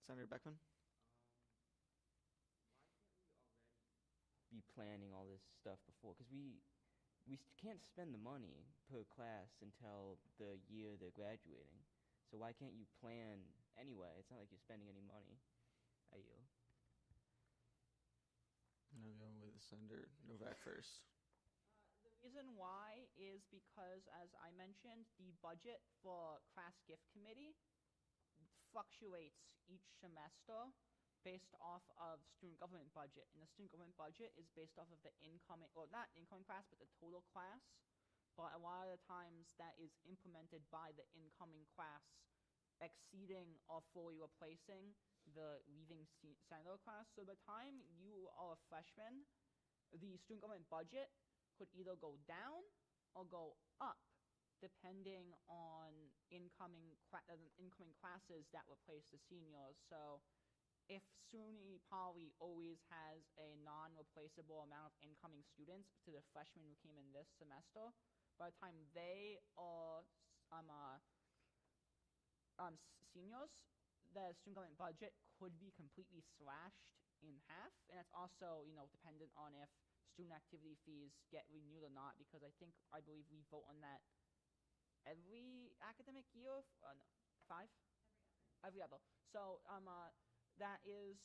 Senator Beckman? Be planning all this stuff before, because can't spend the money per class until the year they're graduating. So why can't you plan anyway? It's not like you're spending any money. I yield. I'm going to go with Senator Novak first. The reason why is because, as I mentioned, the budget for class gift committee fluctuates each semester based off of student government budget. And the student government budget is based off of the incoming, well, not incoming class, but the total class. But a lot of the times that is implemented by the incoming class exceeding or fully replacing the leaving senator class. So by the time you are a freshman, the student government budget could either go down or go up, depending on incoming classes that replace the seniors. So if SUNY Poly always has a non-replaceable amount of incoming students to the freshmen who came in this semester, by the time they are seniors, the student government budget could be completely slashed in half. And it's also, dependent on if student activity fees get renewed or not, because I believe we vote on that every academic year. No, 5? Every other. So that is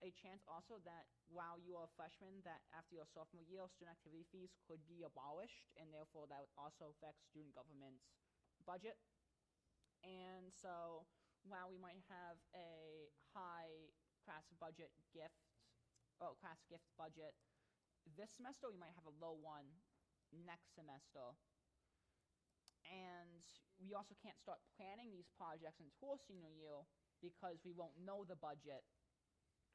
a chance also that while you are a freshman, that after your sophomore year, student activity fees could be abolished, and therefore that would also affect student government's budget. And so while we might have a high class gift budget this semester, we might have a low one next semester. And we also can't start planning these projects until senior year because we won't know the budget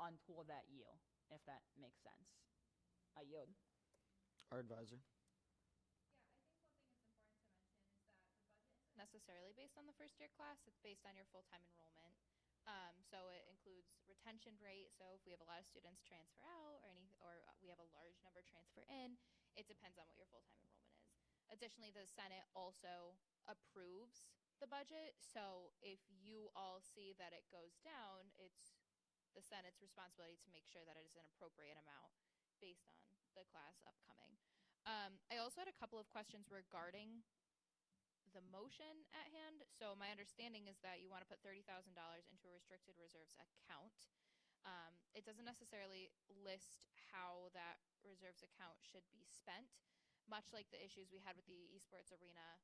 until that year, if that makes sense. I yield. Our advisor. Necessarily based on the first year class, it's based on your full-time enrollment. So it includes retention rate. So if we have a lot of students transfer out or we have a large number transfer in, it depends on what your full-time enrollment is. Additionally, the Senate also approves the budget. So if you all see that it goes down, it's the Senate's responsibility to make sure that it is an appropriate amount based on the class upcoming. I also had a couple of questions regarding the motion at hand. So my understanding is that you want to put $30,000 into a restricted reserves account. It doesn't necessarily list how that reserves account should be spent, much like the issues we had with the esports arena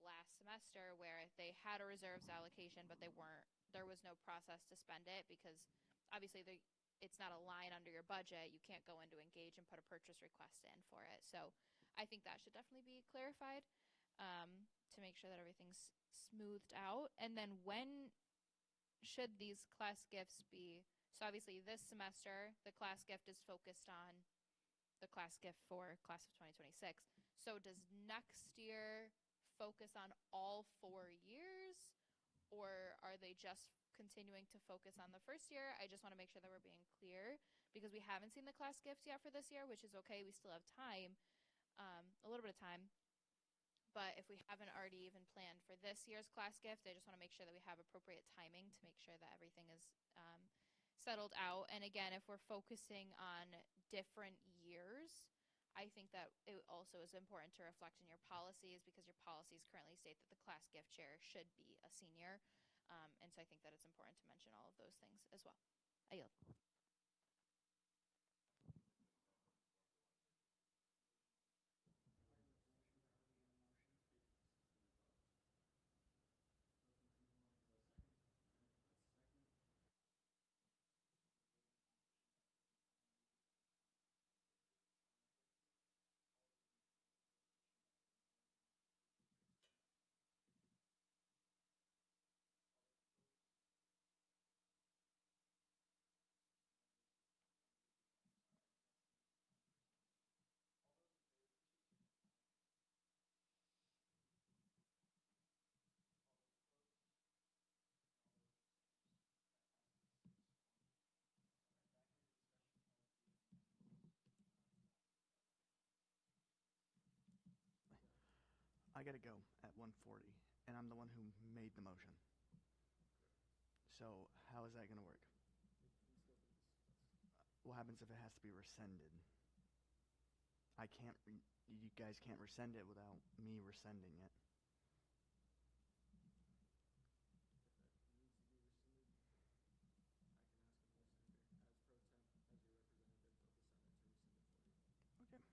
last semester, where they had a reserves allocation, but there was no process to spend it because obviously it's not a line under your budget. You can't go into Engage and put a purchase request in for it. So I think that should definitely be clarified. To make sure that everything's smoothed out. And then when should these class gifts be? So obviously this semester, the class gift is focused on the class gift for class of 2026. So does next year focus on all 4 years, or are they just continuing to focus on the first year? I just want to make sure that we're being clear because we haven't seen the class gift yet for this year, which is okay. We still have time, a little bit of time. But if we haven't already even planned for this year's class gift, I just want to make sure that we have appropriate timing to make sure that everything is settled out. And again, if we're focusing on different years, I think that it also is important to reflect in your policies because your policies currently state that the class gift chair should be a senior. And so I think that it's important to mention all of those things as well. I yield. I got to go at 1:40, and I'm the one who made the motion. So how is that going to work? What happens if it has to be rescinded? You guys can't rescind it without me rescinding it. Okay.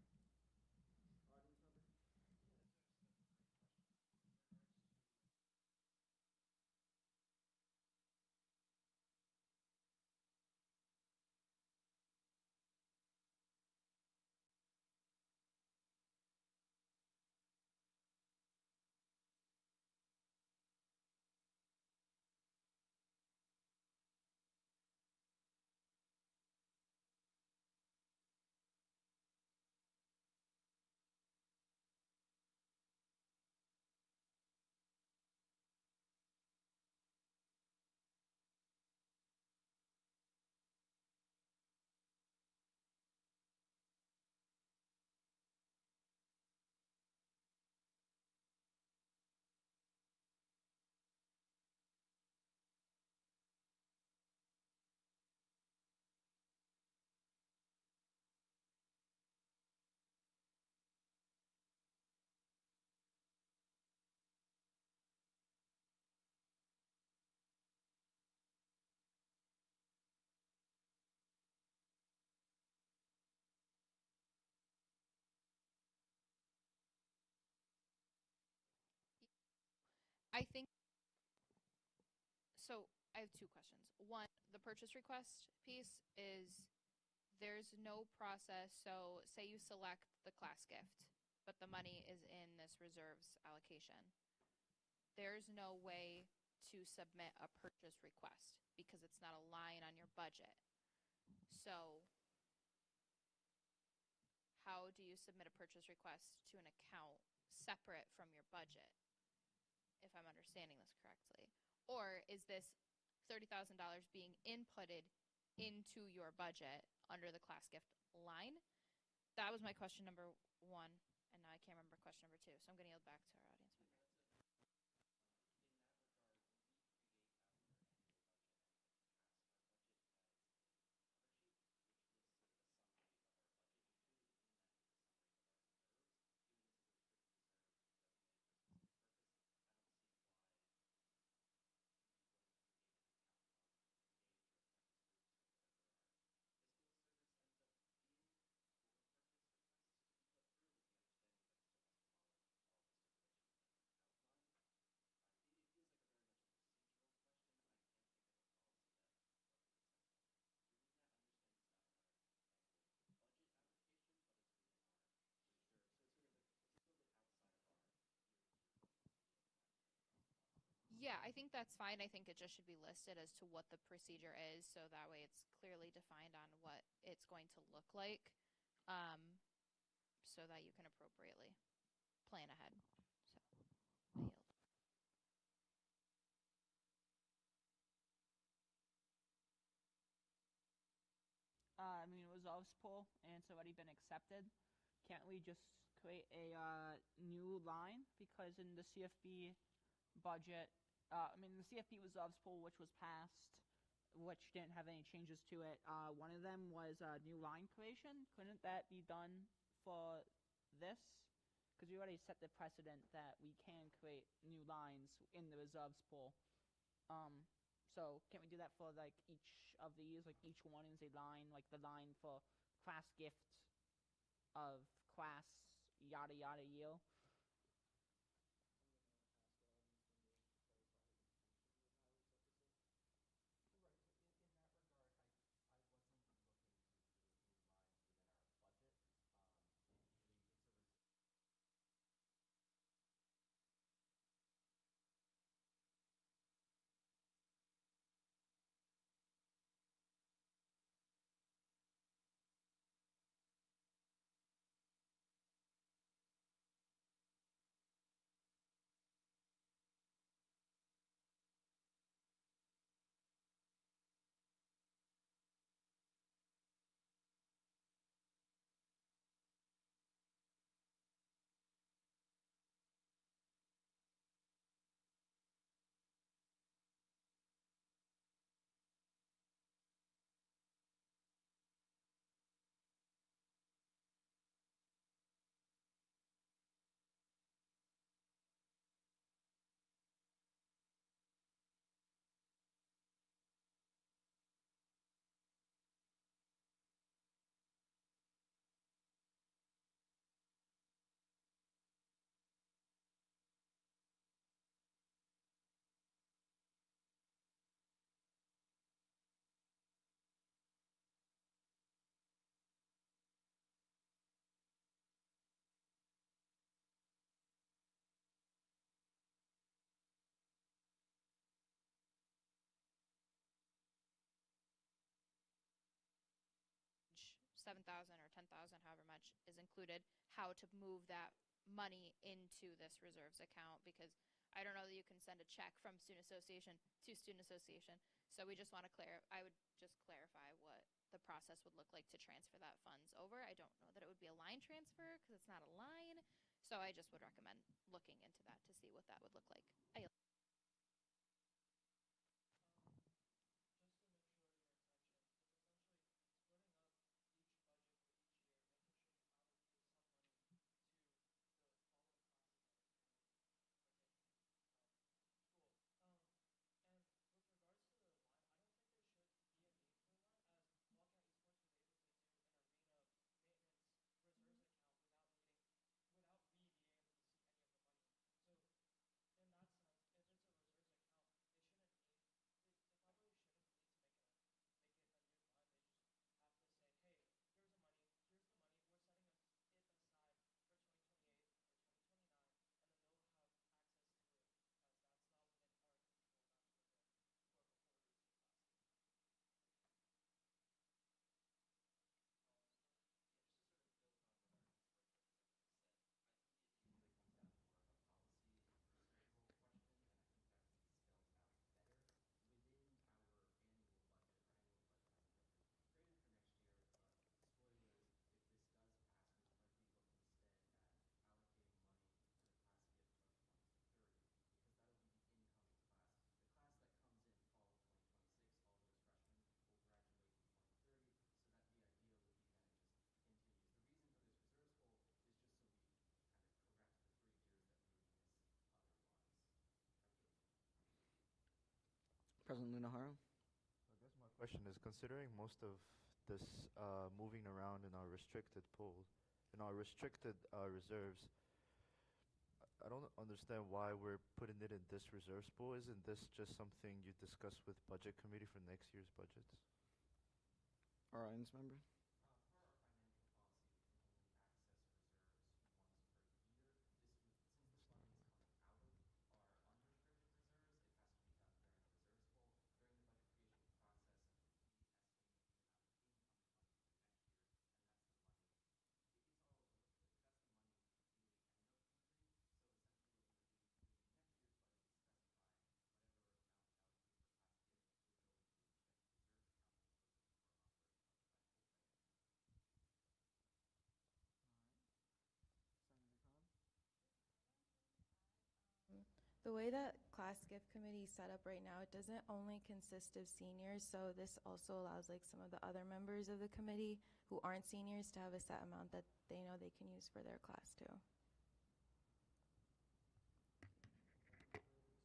I think so. I have two questions. One, the purchase request piece is there's no process. So, say you select the class gift, but the money is in this reserves allocation. There's no way to submit a purchase request because it's not a line on your budget. So, how do you submit a purchase request to an account separate from your budget, if I'm understanding this correctly? Or is this $30,000 being inputted into your budget under the class gift line? That was my question number one, and now I can't remember question number two, so I'm going to yield back to our audience member. Yeah, I think that's fine. I think it just should be listed as to what the procedure is, so that way it's clearly defined on what it's going to look like, so that you can appropriately plan ahead. So, I yield. I mean, it was Ov's poll, and it's already been accepted. Can't we just create a new line? Because in the CFB budget, the CFP was Ov's poll, which was passed, which didn't have any changes to it. One of them was new line creation. Couldn't that be done for this? Because we already set the precedent that we can create new lines in the reserves pool. So can we do that for like each of these? Like each one is a line, like the line for class gift of class yada yada yield. 7,000 or 10,000, however much is included, how to move that money into this reserves account, because I don't know that you can send a check from student association to student association. So we just want to I would just clarify what the process would look like to transfer that funds over. I don't know that it would be a line transfer because it's not a line. So I just would recommend looking into that to see what that would look like. Just to make sure your intention, it's essentially splitting up each budget for each year, making sure you allocate some money to the following classes that are currently partaking. Cool. And with regards to the line, I don't think there should be a need for a line, as Wildcat Esports was able to do an arena maintenance reserves account without we being able to see any of the money. So in that sense, if it's a reserves account, they probably shouldn't need to make it a new line. They just have to say, hey, here's the money, we're setting it aside for 2028 or 2029, and then they'll have access to it, as that's not within our control. That's within whoever orders the classes. Yeah, just to sort of build on what our esports representative said, I think it really comes down to more of a policy procedural question, and I think that can be spelled out better within our annual budget. Our annual budget hasn't yet been created for next year, but spoilers, if this does pass, we would likely look instead at allocating money for the class gift of 2030, because that'll be the incoming class. The class that comes in fall of 2026, all those freshmen will graduate in 2030, so that the idea would be that it just continues. The reason for this reserves pool is just so we kind of correct the 3 years that we would miss otherwise. I yield. President Lunaharo. I guess my question is, considering most of this moving around in our restricted pool, in our restricted reserves, I don't understand why we're putting it in this reserves pool. Isn't this just something you discuss with budget committee for next year's budgets? Our audience member. Per our financial policy, we can only access reserves once per year. Since this money is coming out of our unrestricted reserves, it has to be done during a reserves pool. During the budget creation process, we estimate the amount of incoming money for next year, and that's the money. It's all over the place, but that's the money we really end up using. So essentially what we would be doing in next year's budget is specifying whatever amount we allocate for class gift would go into a projected reserves account as opposed to into our operating budget. I hope that answers your question. All right. Senator Khan. The way that class gift committee is set up right now, it doesn't only consist of seniors, so this also allows like some of the other members of the committee who aren't seniors to have a set amount that they know they can use for their class too. Any further discussion for the motion?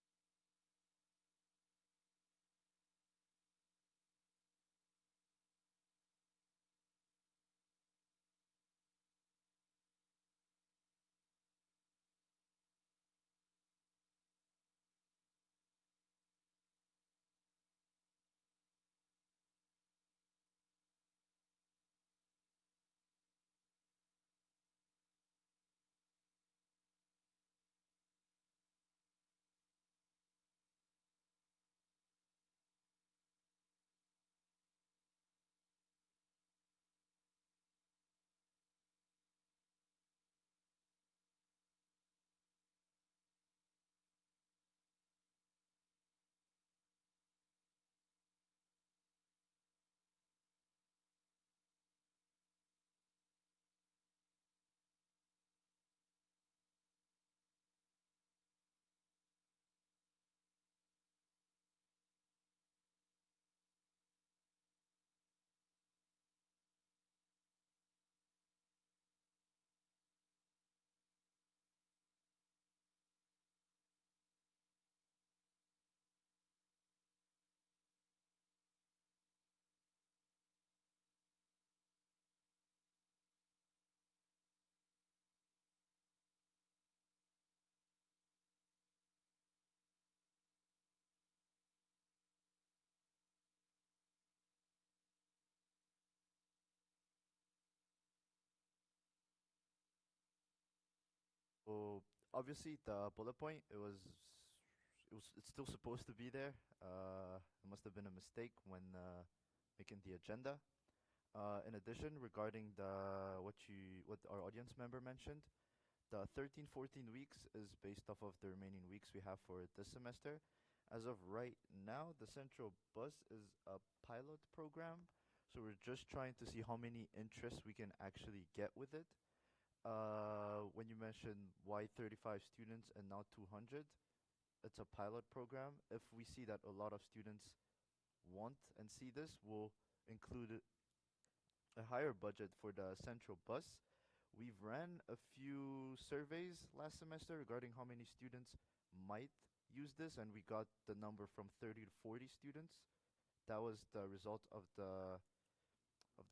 Seeing no further discussion, vote is in favor. obviously the bullet point, it's still supposed to be there. It must have been a mistake when making the agenda. In addition, regarding what our audience member mentioned, the 13, 14 weeks is based off of the remaining weeks we have for this semester. As of right now, the Central Bus is a pilot program, so we're just trying to see how many interests we can actually get with it. When you mentioned why 35 students and not 200, it's a pilot program. If we see that a lot of students want and see this, we'll include a higher budget for the Central Bus. We've ran a few surveys last semester regarding how many students might use this, and we got the number from 30 to 40 students. That was the result of the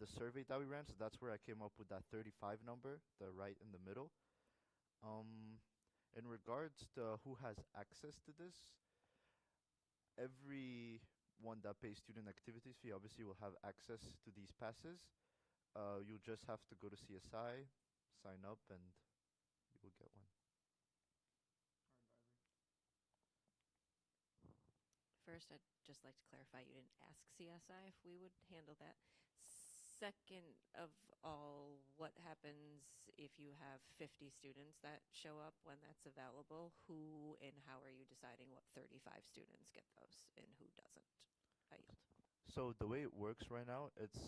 survey that we ran, so that's where I came up with that 35 number, the right in the middle. In regards to who has access to this, everyone that pays student activities fee obviously will have access to these passes. You'll just have to go to CSI, sign up, and you will get one. First, I'd just like to clarify you didn't ask CSI if we would handle that. Second of all, what happens if you have 50 students that show up when that's available? Who and how are you deciding what 35 students get those and who doesn't? I yield. So the way it works right now, it's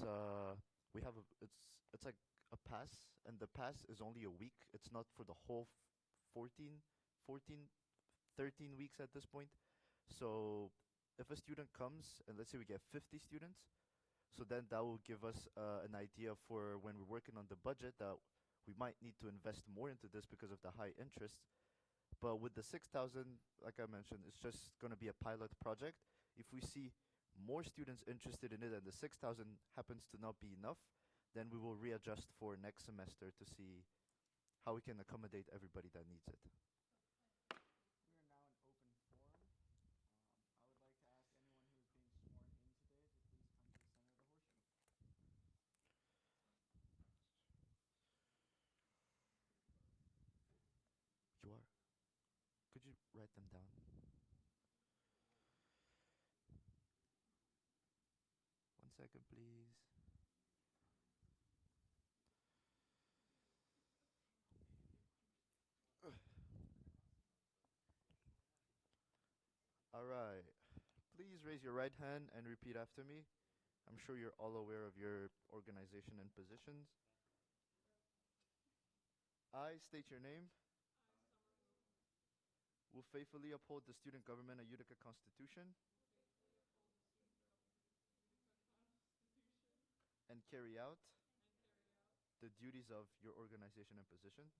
like a pass, and the pass is only a week. It's not for the whole 14, 14, 13 weeks at this point. So if a student comes, and let's say we get 50 students, so then that will give us an idea for when we're working on the budget that we might need to invest more into this because of the high interest. But with the 6,000, like I mentioned, it's just going to be a pilot project. If we see more students interested in it and the 6,000 happens to not be enough, then we will readjust for next semester to see how we can accommodate everybody that needs it. We are now in open forum. I would like to ask anyone who is being sworn in today to please come to the center of the horseshoe. You are. Could you write them down? One second, please. All right. Please raise your right hand and repeat after me. I'm sure you're all aware of your organization and positions. I state your name. Will faithfully uphold the student government of Utica Constitution and carry out the duties of your organization and position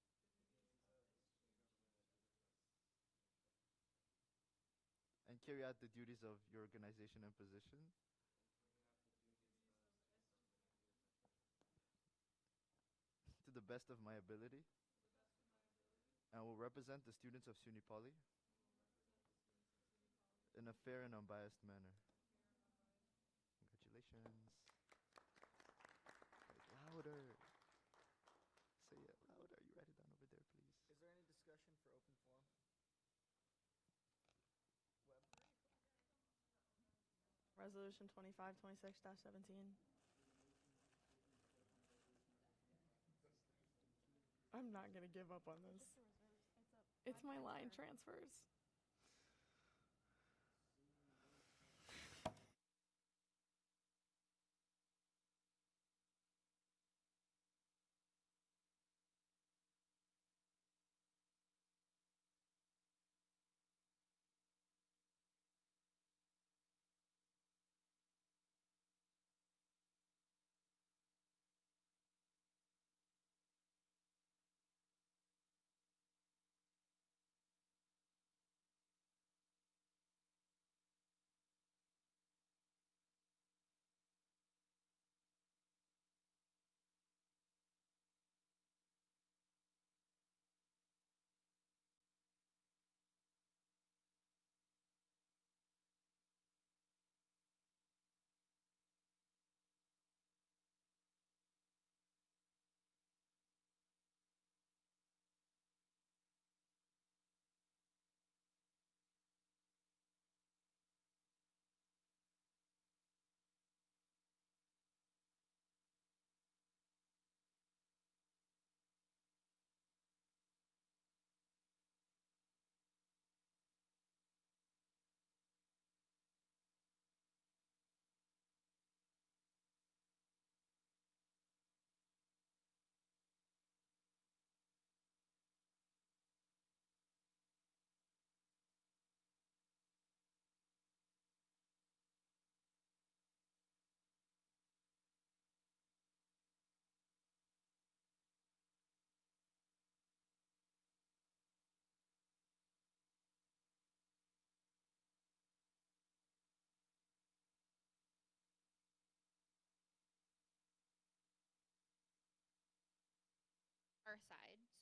and carry out the duties of your organization and position to the best of my ability, and will represent the students of SUNY Poly in a fair and unbiased manner. Congratulations. Louder. Say it louder. You write it down over there, please. Is there any discussion for open forum? Web? Resolution 2526-17. I'm not going to give up on this. It's my line transfers.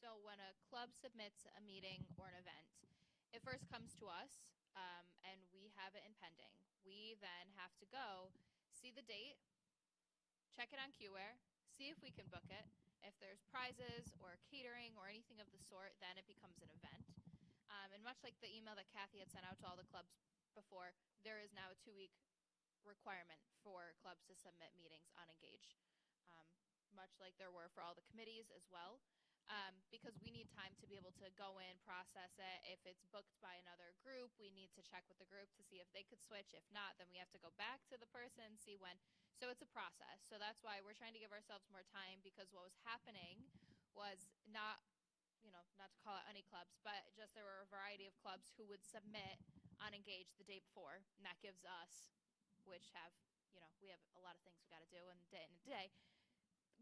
So when a club submits a meeting or an event, it first comes to us, and we have it in pending. We then have to go see the date, check it on QWare, see if we can book it. If there's prizes or catering or anything of the sort, then it becomes an event. And much like the email that Kathy had sent out to all the clubs before, there is now a 2-week requirement for clubs to submit meetings on Engage, much like there were for all the committees as well. Because we need time to be able to go in, process it. If it's booked by another group, we need to check with the group to see if they could switch. If not, then we have to go back to the person, see when. So it's a process. So that's why we're trying to give ourselves more time, because what was happening was not, not to call out any clubs, but just there were a variety of clubs who would submit on Engage the day before, and that gives us, which have, we have a lot of things we got to do in a day.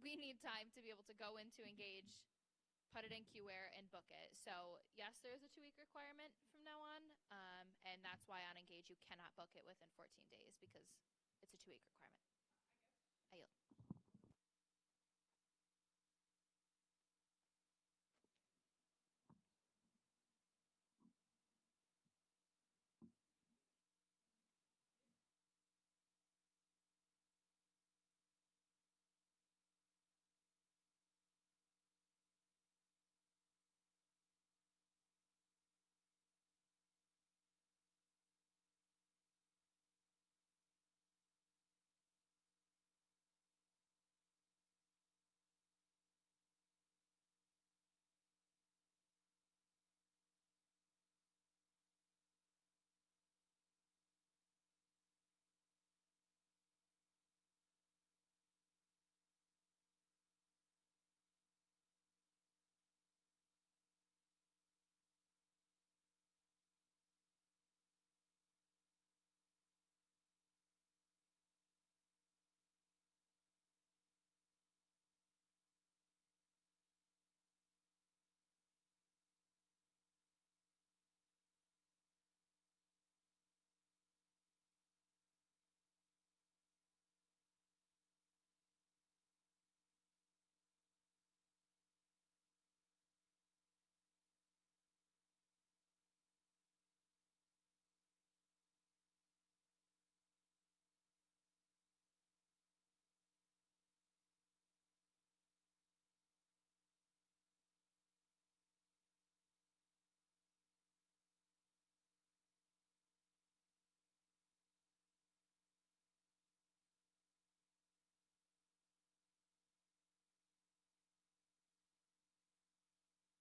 We need time to be able to go into Engage, put it in QWare, and book it. So yes, there is a 2-week requirement from now on, and that's why on Engage you cannot book it within 14 days, because it's a 2-week requirement.